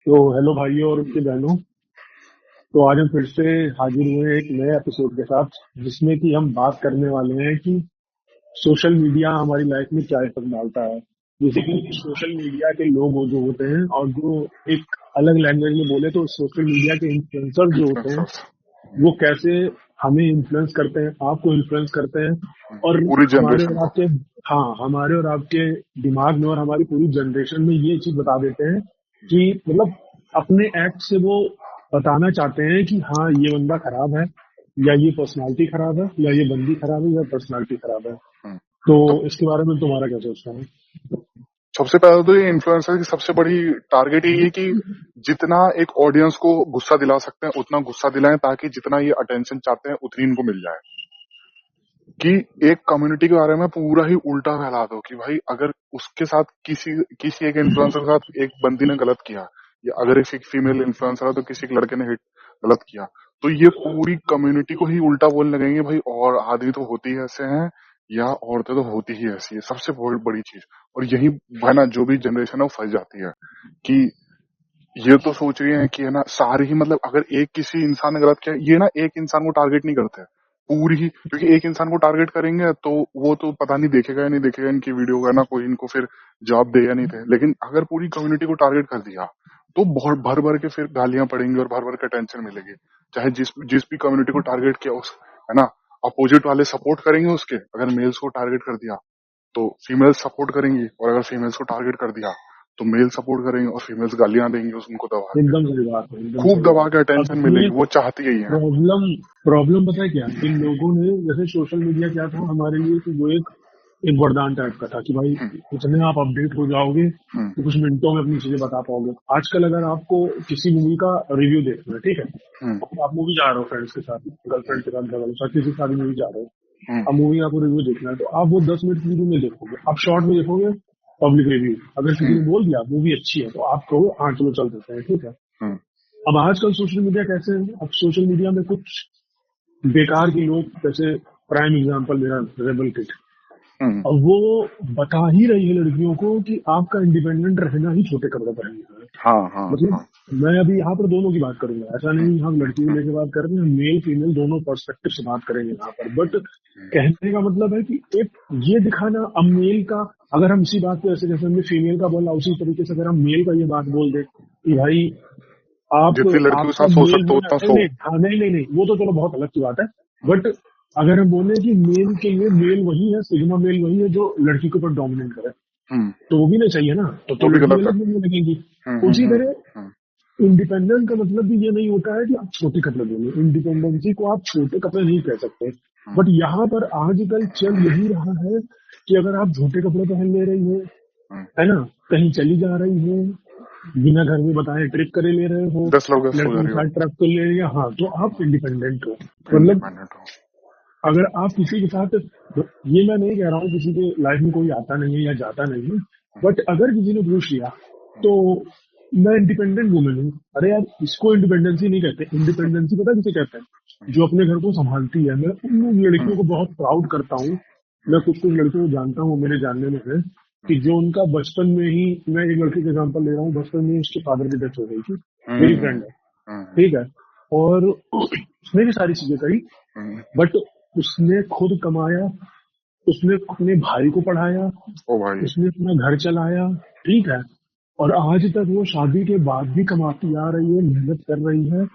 तो हेलो भाइयों और उनके बहनों। तो आज हम फिर से हाजिर हुए हैं एक नए एपिसोड के साथ, जिसमें कि हम बात करने वाले हैं कि सोशल मीडिया हमारी लाइफ में क्या इफेक्ट डालता है। जैसे कि सोशल मीडिया के लोग जो होते हैं और जो एक अलग लैंग्वेज में बोले तो सोशल मीडिया के इन्फ्लुएंसर जो होते हैं, इन्फ्लुएंसर्स वो कैसे हमें इन्फ्लुएंस करते हैं, आपको इन्फ्लुएंस करते हैं और पूरी हमारे जनरेशन और को। आपके, हाँ, हमारे और आपके दिमाग में और हमारी पूरी जनरेशन में ये चीज बता देते हैं कि मतलब अपने एक्ट से वो बताना चाहते हैं कि हाँ ये बंदा खराब है, या ये पर्सनालिटी खराब है, या ये बंदी खराब है, या पर्सनालिटी खराब है। हम्म, तो तो इसके बारे में तुम्हारा क्या सोचना है? सबसे पहले तो ये इन्फ्लुएंसर की सबसे बड़ी टारगेट यही है कि जितना एक ऑडियंस को गुस्सा दिला सकते हैं उतना गुस्सा दिलाएं, ताकि जितना ये अटेंशन चाहते हैं उतनी इनको मिल जाए। कि एक कम्युनिटी के बारे में पूरा ही उल्टा फैला दो कि भाई अगर उसके साथ किसी किसी एक इन्फ्लुएंसर के साथ एक बंदी ने गलत किया, या अगर एक फीमेल इन्फ्लुएंसर है तो किसी एक लड़के ने हिट गलत किया, तो ये पूरी कम्युनिटी को ही उल्टा बोलने लगेंगे भाई, और आदमी तो होती ही ऐसे हैं या औरतें तो होती ही ऐसी है। सबसे बहुत बड़ी चीज, और यही है ना, जो भी जनरेशन है वो फंस जाती है कि ये तो सोच रही है कि है ना सारे ही, मतलब अगर एक किसी इंसान ने गलत किया, ये ना एक इंसान को टारगेट नहीं करते हैं पूरी ही, क्योंकि एक इंसान को टारगेट करेंगे तो वो तो पता नहीं देखेगा या नहीं देखेगा इनकी वीडियो का, ना कोई इनको फिर जवाब दे या नहीं दे। लेकिन अगर पूरी कम्युनिटी को टारगेट कर दिया तो बहुत भर भर के फिर गालियां पड़ेंगी और भर भर के टेंशन मिलेगी। चाहे जिस जिस भी कम्युनिटी को टारगेट किया उस, है ना, अपोजिट वाले सपोर्ट करेंगे उसके। अगर मेल्स को टारगेट कर दिया तो फीमेल्स सपोर्ट करेंगी, और अगर फीमेल्स को टारगेट कर दिया तो मेल सपोर्ट करेंगे, और फीमेल्स गालियां देंगी उनको दबा के, एकदम सही बात है, एकदम खूब सही दबा बात के है। अब अटेंशन इसमें मिलेगी, वो चाहती यही है। प्रॉब्लम प्रॉब्लम पता है क्या, इन लोगों ने जैसे सोशल मीडिया क्या था हमारे लिए कि वो एक एक वरदान टाइप का था कि भाई हम्म, इतने आप अपडेट हो जाओगे हम्म, कि कुछ मिनटों में अपनी चीजें बता पाओगे। आजकल अगर आपको किसी मूवी का रिव्यू देखना है, ठीक है, हम्म, आप मूवी जा रहे हो फ्रेंड्स के साथ, गर्लफ्रेंड के साथ, घर वालों के साथ, किसी के साथ मूवी जा रहे हो, हम्म, अब मूवी आपको रिव्यू देखना है तो आप वो 10 मिनट की वीडियो में देखोगे, आप शॉर्ट में देखोगे पब्लिक रिव्यू। अगर किसी हम्म, ने बोल दिया मूवी अच्छी है तो आप कहोगे हाँ चलो चल देते हैं, ठीक है। हम्म, अब आजकल सोशल मीडिया कैसे है, अब सोशल मीडिया में कुछ बेकार के लोग, जैसे प्राइम एग्जांपल मेरा रेबल किट, हम्म, और वो बता ही रही है लड़कियों को कि आपका इंडिपेंडेंट रहना ही छोटे कपड़े पहनना है। हाँ हाँ मतलब हाँ, मैं अभी यहाँ पर दोनों की बात करूंगा, ऐसा हम्म, नहीं हम लड़की को हम्म, लेकर बात कर रहे हैं, मेल फीमेल दोनों पर्सपेक्टिव से बात करेंगे यहाँ पर। बट कहने का मतलब है कि एक ये दिखाना, अब मेल का, अगर हम इसी बात पे ऐसे जैसे हमने फीमेल का बोला उसी तरीके से अगर हम मेल का ये बात बोल दें कि भाई आप, जितनी लड़कियों के आपका साथ सो मेल सकते हो होना, उतना नहीं सो। नहीं, हाँ, नहीं नहीं नहीं, वो तो चलो बहुत अलग की बात है। हम्म, बट अगर हम बोले कि मेल के लिए मेल वही है, सिग्मा मेल वही है जो लड़की के ऊपर डोमिनेट करे, हम्म, तो वो भी नहीं चाहिए ना, तो वो भी लड़की गलत है। अलग मिलने लगेगी। हम्म, उसी हम्म, तरह हम्म, इंडिपेंडेंट का मतलब भी ये नहीं होता है कि आप छोटे कपड़े पहने, इंडिपेंडेंसी को आप छोटे कपड़े नहीं कह सकते। हम्म, बट यहाँ पर आजकल चल यही रहा है कि अगर आप छोटे कपड़े पहन ले रही हो, हम्म, है ना, कहीं चली जा रही हो, बिना घर में बताए ट्रिप करे ले रहे हो, 10 लोग 10 सो जा लड़के के रही हो, साथ ट्रक कर ले रही है, हाँ, तो आप इंडिपेंडेंट हो। मतलब इंडिपेंडेंट हो। अगर आप किसी के साथ, ये मैं नहीं कह रहा हूँ किसी के लाइफ में कोई आता नहीं है या जाता नहीं है, बट अगर किसी ने पूछ लिया तो मैं इंडिपेंडेंट वुमेन हूँ, अरे यार इसको इंडिपेंडेंसी नहीं कहते। इंडिपेंडेंसी पता किसे कहते हैं, जो अपने घर को संभालती है। मैं उन हम्म, लड़कियों को बहुत प्राउड करता हूँ, मैं कुछ कुछ लड़कियों को जानता हूँ, मेरे जानने में है कि जो उनका बचपन में ही, मैं एक लड़की का एग्जाम्पल ले रहा हूँ, बचपन में ही उसके फादर की डेथ हो गई थी, हम्म, मेरी हम्म, फ्रेंड है, हम्म, ठीक है, और उसने भी सारी चीजें करी, हम्म, बट उसने खुद कमाया, उसने अपने भाई को पढ़ाया, ओ भाई। उसने अपना घर चलाया, ठीक है, और आज तक वो शादी के बाद भी कमाती आ रही है, मेहनत कर रही है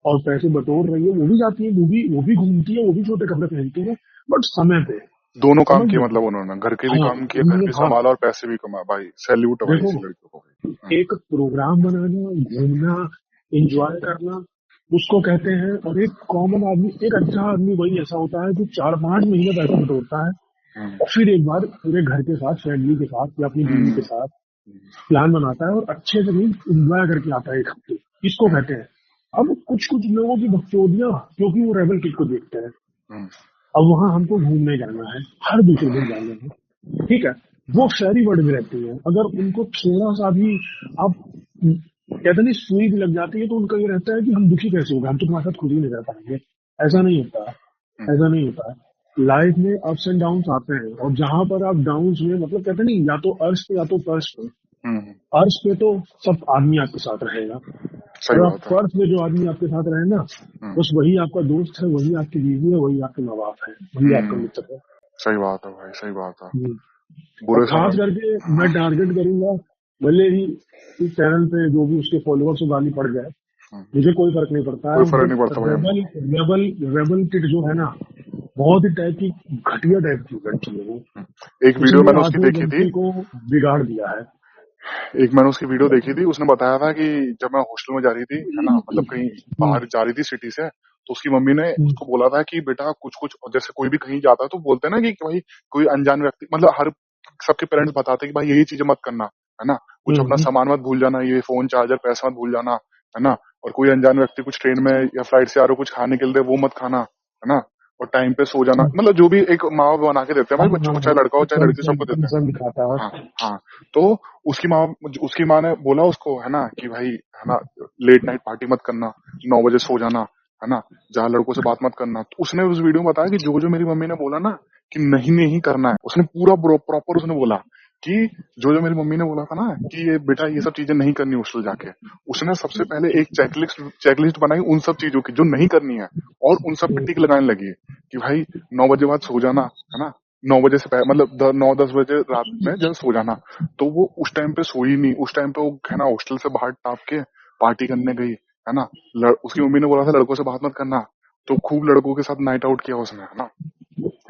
और पैसे बटोर रही है। वो भी जाती है, वो भी घूमती है, वो भी छोटे कपड़े पहनती है, बट समय पे, दोनों काम समझ किए, रहे हो? मतलब उन्होंने घर के भी हाँ, काम किए, घर उन्होंने, भी हाँ, संभाला और पैसे भी कमाए। भाई सैल्यूट है भाई देखो, ऐसी लड़कियों को भाई। एक प्रोग्राम बनाना, घूमना, एंजॉय करना, उसको कहते हैं। और एक कॉमन आदमी, एक अच्छा आदमी वही ऐसा होता है जो 4-5 महीने पैसा बटोरता है हम्म, और फिर एक बार पूरे घर के साथ, फैमिली के साथ या अपनी बीवी के हम्म, साथ प्लान बनाता है और अच्छे से भी इंजॉय करके आता है एक हफ्ते। इसको हम्म, कहते हैं। अब कुछ कुछ लोगों की बकचोदियां, क्योंकि वो रेबल किड को देखते हैं, हम्म, अब वहां हमको घूमने जाना है, हर दूसरे दिन जाना है, ठीक है, वो शहरी वर्ड में रहती है। अगर उनको थोड़ा सा भी आप कहते नहीं सुई भी लग जाती है तो उनका ये रहता है कि हम दुखी कैसे हो गए, हम तो तुम्हारे साथ खुद ही नहीं रह पाएंगे। ऐसा नहीं होता है, हम्म, ऐसा नहीं होता है। लाइफ में अप्स एंड डाउन्स आते हैं, और जहां पर आप डाउन्स में, मतलब कहते नहीं, या तो अर्श पे या तो फर्श पे, अर्श पे तो सब आदमी आपके साथ रहेगा, सही और आप बात है। फर्श में जो आदमी आपके साथ रहे ना, हम्म, बस वही आपका दोस्त है, वही आपकी बीवी है, वही आपके माँ बाप है, वही आपका हम्म, मित्र है। सही बात है भाई, सही बात है। हम्म। और बुरे खास समय में। करके मैं टारगेट करूंगा, भले ही इस चैनल पे जो भी उसके फॉलोअर्स को गाली पड़ जाए, हम्म, मुझे कोई फर्क नहीं पड़ता कोई है, फर्क बट नहीं पड़ता भाई रेबल हमको। रेबल रेबल किड जो है ना, बहुत ही टाइप की घटिया टाइप की लड़की है वो। एक वीडियो उसने मैंने उसकी आधे देखी थी। लड़के को बिगाड़ दिया है। एक मैंने उसकी वीडियो देखी थी, उसने बताया था कि जब मैं हॉस्टल में जा रही थी, है ना, मतलब कहीं हम्म, बाहर जा रही थी सिटी से, तो उसकी मम्मी ने हम्म, उसको बोला था कि बेटा कुछ कुछ, जैसे कोई भी कहीं जाता है तो बोलते हैं ना कि भाई कोई अनजान व्यक्ति, मतलब हर सबके पेरेंट्स बताते हैं कि भाई यही चीजें मत करना, है ना, कुछ अपना हम्म, सामान मत भूल जाना, ये फोन चार्जर पैसा मत भूल जाना, है ना, और कोई अनजान व्यक्ति कुछ ट्रेन में या फ्लाइट से आ रहा हो कुछ खाने के लिए दे, वो मत खाना, है ना, और टाइम पे सो जाना, हम्म। मतलब जो भी एक माँ बाप बना के देते हैं हाँ भाई बच्चों हाँ को, चाहे हाँ, लड़का हो चाहे लड़की, सबको देते हैं। कंसर्न दिखाता है। हाँ, हाँ। तो उसकी माँ उसकी माँ ने बोला उसको, है ना, कि भाई, है ना, लेट नाइट पार्टी मत करना, 9 बजे सो जाना, है ना, जहाँ लड़कों से बात मत करना। तो उसने उस वीडियो में बताया कि जो जो मेरी मम्मी ने बोला ना कि नहीं नहीं करना है, उसने पूरा प्रॉपर उसने बोला कि जो जो मेरी मम्मी ने बोला था ना कि ये बेटा ये सब चीजें नहीं करनी हॉस्टल जाके, उसने सबसे पहले एक चेकलिस्ट बनाई उन सब चीजों की जो नहीं करनी है, और उन सब पे हम्म, टिक लगाने लगी कि भाई 9 बजे बाद सो जाना, है ना, 9 बजे से पहले, मतलब 9-10 बजे रात में जब सो जाना। तो वो उस टाइम पे सोई नहीं, उस टाइम पे वो, है ना, हॉस्टल से बाहर टाप के पार्टी करने गई, है ना, उसकी मम्मी ने बोला था लड़कों से बात मत करना, तो खूब लड़कों के साथ नाइट आउट किया उसने, है ना,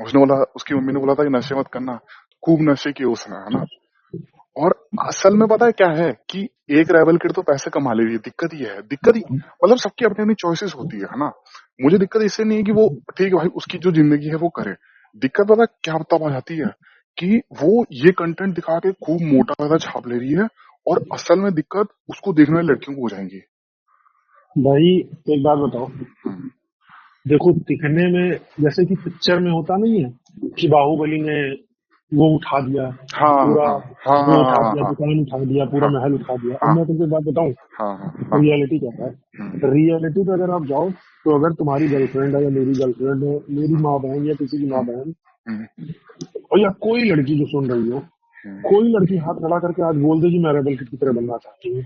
उसने बोला, उसकी मम्मी ने बोला था कि नशे मत करना, खूब नशे किए उसने, है ना। और असल में पता है क्या है कि एक रेबल किड तो पैसे कमा ले रही है, दिक्कत ये है, दिक्कत ही, मतलब सबकी अपनी अपनी चॉइसेस होती है ना। मुझे दिक्कत इससे नहीं है कि वो, ठीक है भाई उसकी जो जिंदगी है वो करे, दिक्कत पता है क्या तब आ जाती है कि वो ये कंटेंट दिखा के खूब मोटा पैसा छाप ले रही है, और असल में दिक्कत उसको देखने वाली लड़कियों को हो जाएंगी। भाई एक बात बताओ, हम्म, देखो दिखने में जैसे कि पिक्चर में होता नहीं है कि बाहुबली ने वो उठा दिया, हाँ पूरा हाँ हाँ वो हाँ उठा हाँ दिया, हाँ दुकान उठा दिया, पूरा हाँ महल उठा दिया। अब हाँ मैं तुमको एक बात बताऊं, हाँ हाँ हाँ। रियलिटी क्या है। हम्म, रियलिटी पे अगर आप जाओ, तो अगर तुम्हारी गर्लफ्रेंड है या मेरी गर्लफ्रेंड है, मेरी माँ बहन या किसी की माँ हम्म, बहन, हम्म, और या कोई लड़की जो सुन रही हो, हम्म। कोई लड़की हाथ खड़ा करके आज बोल दे कि मैं रेबल किट की तरह बनना चाहती हूँ,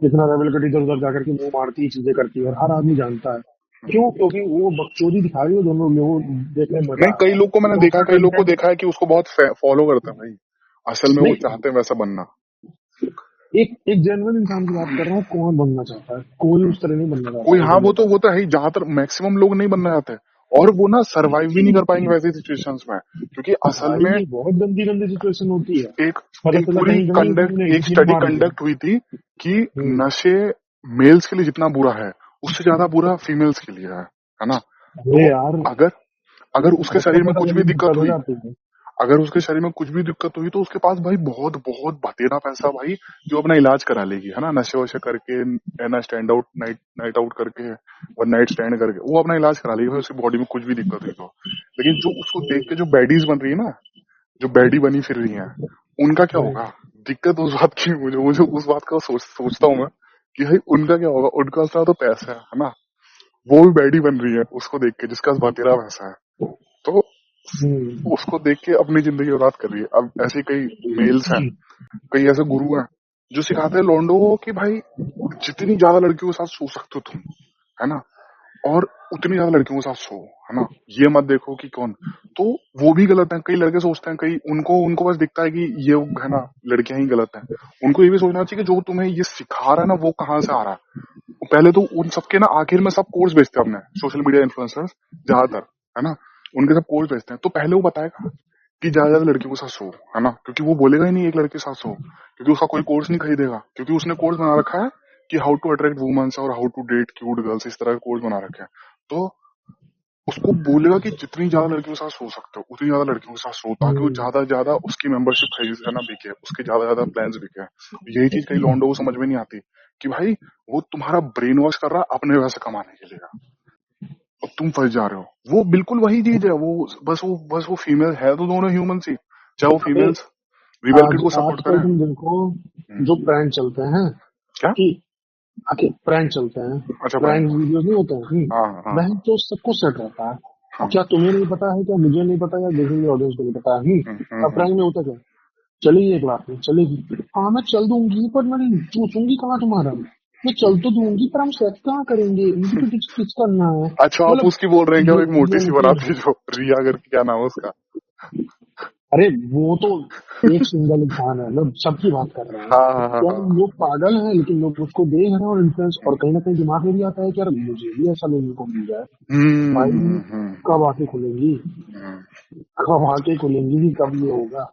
जितना रेबल किट इधर उधर जाकर के मुंह मारती है, चीजें करती है, और हर आदमी जानता है क्यों, क्योंकि वो बकचोदी दिखा रही है, दोनों लोगों देखने में मजा नहीं, आ कई रहा है, लोग को मैंने तो देखा, उसका कई लोग को कंटेंट। देखा है कि उसको बहुत फॉलो करते हैं भाई, असल में वो नहीं, चाहते हैं वैसा बनना। एक एक जेन्युइन इंसान की बात कर रहा हूँ, कौन बनना चाहता है, कोई उस तरह नहीं बनना चाहता कोई, है हाँ, दुनिया का। वो तो है ही, ज्यादातर मैक्सिमम लोग नहीं बनना चाहते, और वो ना सरवाइव भी नहीं कर पाएंगे वैसी सिचुएशंस में, क्योंकि असल में भाई बहुत गंदी गंदी सिचुएशन होती है, एक पता एक चला पूरी कहीं गई कंडक्ट, घूमने एक किसी ने स्टडी मार दिया। कंडक्ट हुई थी कि हम्म। नशे मेल्स के लिए जितना बुरा है, उससे ज्यादा बुरा फीमेल्स के लिए है ना। अरे तो यार, अगर अगर उसके तब शरीर में पता कुछ भी चली दिक्कत दिक्कत हो हुई, जाती है। अगर उसके शरीर में कुछ भी दिक्कत हुई, तो उसके पास भाई बहुत बहुत बतेरा पैसा भाई, जो अपना इलाज करा लेगी, है ना, नशे वशे करके, है ना, stand out, night night out करके, वन नाइट स्टैंड करके वो अपना इलाज करा लेगी भाई, उसकी बॉडी में कुछ भी दिक्कत हुई तो। लेकिन जो उसको देख के जो बैडीज बन रही है ना, जो बैडी बनी फिर रही है, उनका क्या हम्म, होगा। दिक्कत उस बात की, मुझे मुझे उस बात का सोचता हूँ मैं कि भाई उनका क्या होगा, उनका असला तो पैसा है ना, वो भी बैडी बन रही है उसको देख के, जिसका बतेरा पैसा है, तो हम्म, उसको देख के अपनी जिंदगी बर्बाद कर रही है। अब ऐसे कई मेल्स हैं, कई ऐसे गुरु हैं जो सिखाते हैं लौंडो को कि भाई जितनी ज्यादा लड़कियों के साथ सो सकते हो तुम, है ना, और उतनी ज्यादा लड़कियों के साथ सो, है ना, ये मत देखो कि कौन। तो वो भी गलत है, कई लड़के सोचते हैं, कई उनको उनको बस दिखता है कि ये, है ना, लड़कियां ही गलत हैं। उनको ये भी सोचना चाहिए कि जो तुम्हें ये सिखा रहा है ना वो कहाँ से आ रहा है। पहले तो उन सबके ना आखिर में सब कोर्स बेचते हैं अपने सोशल मीडिया इन्फ्लुएंसर्स, ज्यादातर, है ना, उनके सब कोर्स बेचते हैं, तो पहले वो बताएगा कि ज्यादा ज्यादा लड़कियों के साथ सो, है ना, क्योंकि वो बोलेगा ही नहीं एक लड़के के साथ सो, क्योंकि उसका कोई कोर्स नहीं खरीदेगा, क्योंकि उसने कोर्स बना रखा है कि हाउ टू अट्रैक्ट वुमेन्स और how to date cute girls, इस तरह का कोर्स बना रखे हैं। तो उसको बोलेगा कि जितनी ज्यादा लड़कियों के साथ सो सकते हो उतनी ज्यादा लड़कियों के साथ सो, ताकि वो हम्म, ज्यादा ज्यादा उसकी मेंबरशिप खरीद, है ना, बिके, उसके ज्यादा ज्यादा प्लान्स बिके। यही चीज कई लॉन्डो को समझ में नहीं आती कि भाई वो तुम्हारा ब्रेन वॉश कर रहा है अपने पैसे कमाने के लिए, और तुम फंस जा रहे हो। वो बिल्कुल वही चीज है, वो फीमेल है तो दोनों ह्यूमन सी, चाहे वो अबे फीमेल्स रिबेल किड आज को सपोर्ट आजकल करें। तुम देखो, हम्म, जो प्रैंक चलते हैं क्या। कि आके प्रैंक चलते हैं, अच्छा, प्रैंक प्रैंक। वीडियोस नहीं होते हैं। हाँ हाँ वह तो सबको सेट रहता है। हाँ। क्या तुम्हें नहीं पता है, क्या मुझे नहीं पता, या देखने वाली ऑडियंस को नहीं पता है। हम्म, अब प्रैंक में होता क्या, चलेगी, एक लाख में चलेगी। हाँ मैं चल दूंगी, पर मैं चूसूंगी कहाँ तुम्हारा? मैं चल तो दूंगी, पर हम सेट कहाँ करेंगे? मुझे तो फिक्स करना है। अच्छा, आप मतलब उसकी बोल रहे हैं क्या, वो ये एक मोटी ये सी लेके, बनाती है जो रिया करके, क्या नाम है उसका? अरे वो तो एक सिंगल इंसान है, मतलब सबकी बात कर रहे हैं। हाँ हाँ हाँ तो हाँ। लोग पागल हैं, लेकिन लोग उसको देख रहे हैं और इन्फ्लुएंस, और कहीं ना कहीं दिमाग में भी आता है कि यार मुझे भी ऐसा लोगों को मिल जाए। भाई कब आंखें खुलेंगी? हम्म। कब आंखें खुलेंगी कि कब ये होगा?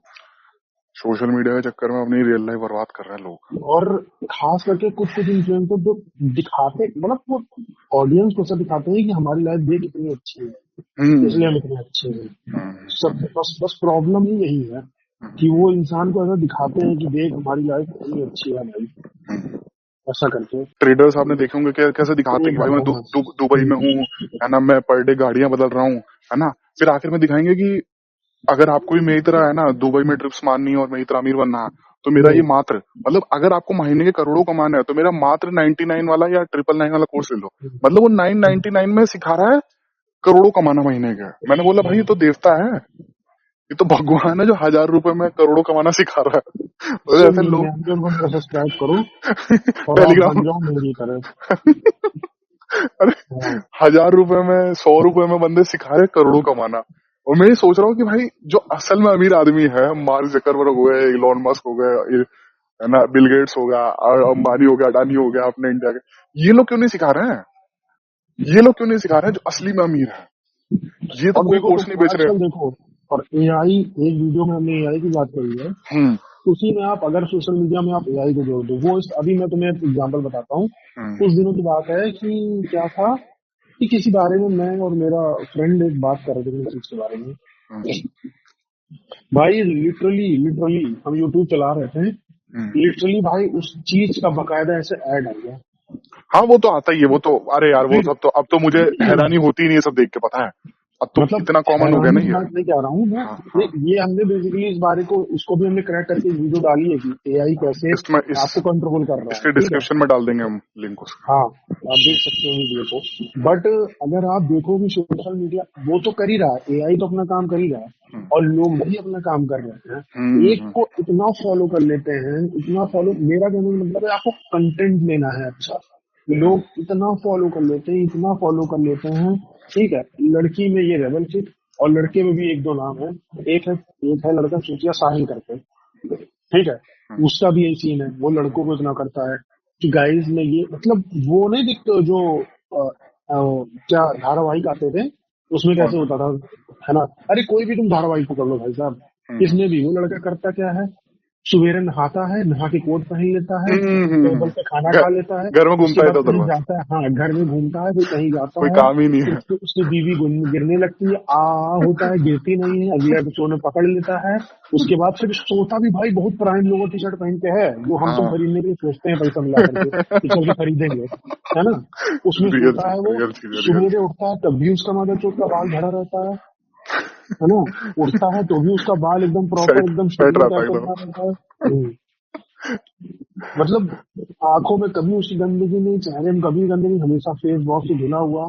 सोशल मीडिया के चक्कर में अपनी रियल लाइफ बर्बाद कर रहे हैं लोग। और खास करके कुछ कुछ इन्फ्लुएंसर जो दिखाते, मतलब वो ऑडियंस को सब दिखाते हैं कि हमारी लाइफ देख कितनी अच्छी है, इसलिए हम्म हम इतने अच्छे हैं। सब हम्म बस बस प्रॉब्लम ही यही है कि वो इंसान को ऐसा दिखाते हैं कि देख हमारी लाइफ कितनी अच्छी है भाई, हम्म। ऐसा करके। ट्रेडर्स आपने देखे होंगे कैसे दिखाते हैं कि एक भाई मैं घंटा दुबई में हूँ, है ना, मैं पर डे गाड़ियां बदल रहा हूँ, है ना। फिर आखिर में दिखाएंगे कि अगर आपको भी मेरी तरह, है ना, दुबई में ट्रिप्स मारनी है और मेरी तरह अमीर बनना है, तो मेरा ये मात्र, मतलब अगर आपको महीने के करोड़ों कमाना है तो मेरा मात्र 99 वाला या 999 वाला कोर्स ले लो। मतलब वो 999 में सिखा रहा है करोड़ों कमाना महीने का। मैंने बोला भाई ये तो देवता है, ये तो भगवान है जो 1000 रुपए में करोड़ों कमाना सिखा रहा है। और से ऐसे लोग 99 को मेरा सब्सक्राइब करो और आप टेलीग्राम। बन जाओ मेरी तरह। अरे हाँ 1000 रुपए में, 100 रुपए में बंदे सिखा रहे करोड़ों कमाना। और मैं ये सोच रहा हूँ कि भाई जो असल में अमीर आदमी है, मार्क जकरबर्ग हो गए, इलॉन मस्क हो गए, है ना, बिल गेट्स हो गया, और अंबानी हो गया, अडानी हो गया अपने इंडिया के, ये लोग क्यों नहीं सिखा रहे हैं? ये लोग क्यों नहीं सिखा रहे हैं जो असली में अमीर है? ये तो और कोई देखो कोर्स नहीं तुम बेच रहे। आजकल देखो, और एआई, एक वीडियो में हमने एआई की बात करी है, हम्म उसी में आप अगर सोशल मीडिया में आप एआई को जोड़ दो, वो अभी मैं तुम्हें एक एग्जांपल बताता हूँ। हम्म कुछ दिनों की बात है कि क्या था कि किसी बारे में मैं और मेरा फ्रेंड एक बात कर रहे थे किसी चीज के बारे में। हम्म भाई लिटरली लिटरली हम यूट्यूब चला रहे थे, हम्म। लिटरली भाई उस चीज का बकायदा ऐसे ऐड आ गया। हाँ वो तो आता ही है, वो तो, अरे यार वो फिर सब तो, अब तो मुझे हैरानी होती ही नहीं है सब देख के, पता है। अब तो मतलब इतना कॉमन हो गया हैरानी ना की ये। बात नहीं कह रहा हूँ मैं। हाँ हाँ। ये हमने बेसिकली इस बारे को, इसको भी हमने क्रैक करके एक वीडियो डाली है कि एआई कैसे इसमें आपको कंट्रोल कर रहा है, इसके ठीक है। डिस्क्रिप्शन में डाल देंगे हम लिंक उसका। हाँ आप देख सकते हो वीडियो को। बट अगर आप देखो कि सोशल मीडिया वो तो कर ही रहा है, एआई तो अपना काम कर ही रहा है, हम्म और लोग भी अपना काम कर रहे हैं। एक हम्म को इतना फॉलो कर लेते हैं, इतना फॉलो, मेरा कहने का मतलब है आपको कंटेंट लेना है अच्छा, हम्म लोग इतना फॉलो कर लेते हैं, इतना फॉलो कर लेते हैं, ठीक है। लड़की में ये रेबल चिट, और लड़के में भी एक दो नाम है। एक है लड़का चूतिया साहिल करके, ठीक है। हम्म उसका भी यही सीन है, वो लड़कों को इतना करता है कि गाइस में ये, मतलब वो नहीं दिखते जो क्या धारावाहिक आते थे, उसमें कौन कैसे सा? होता था, है ना। अरे कोई भी तुम धारावाहिक पकड़ लो भाई साहब, हम्म इसमें भी वो लड़का करता क्या है, सवेरे नहाता है, नहा के कोट पहन लेता है, टेबल पे खाना घर खा लेता है, घर में उसके घूमता है बाद इधर उधर कहीं बस। जाता है, हाँ घर में घूमता है, फिर कहीं जाता कोई है, काम ही नहीं फिर है। उसकी बीवी गिरने लगती है, होता है, गिरती नहीं है, अगले एपिसोड में पकड़ लेता है। उसके बाद फिर सोता भी भाई बहुत प्राइम लोगो टी शर्ट पहन के है, जो हम तुम हाँ। खरीदने के लिए सोचते हैं पैसा मिला करके कि चल के खरीदेंगे, है ना। उसमें रियल सोता है चीज, वो, रियल चीज है, रियल सुबह चीज। उठता है तब भी उसका माथा चोट का बाल झड़ा रहता है ना। उठता है तो भी उसका बाल एकदम प्रॉपर सेट एकदम सेट स्टूडियो रहता है टाइप का एकदम। बना रहता है। मतलब आंखों में कभी उसकी गंदगी नहीं, चेहरे में कभी गंदगी, हमेशा फेस वॉश से धुला हुआ।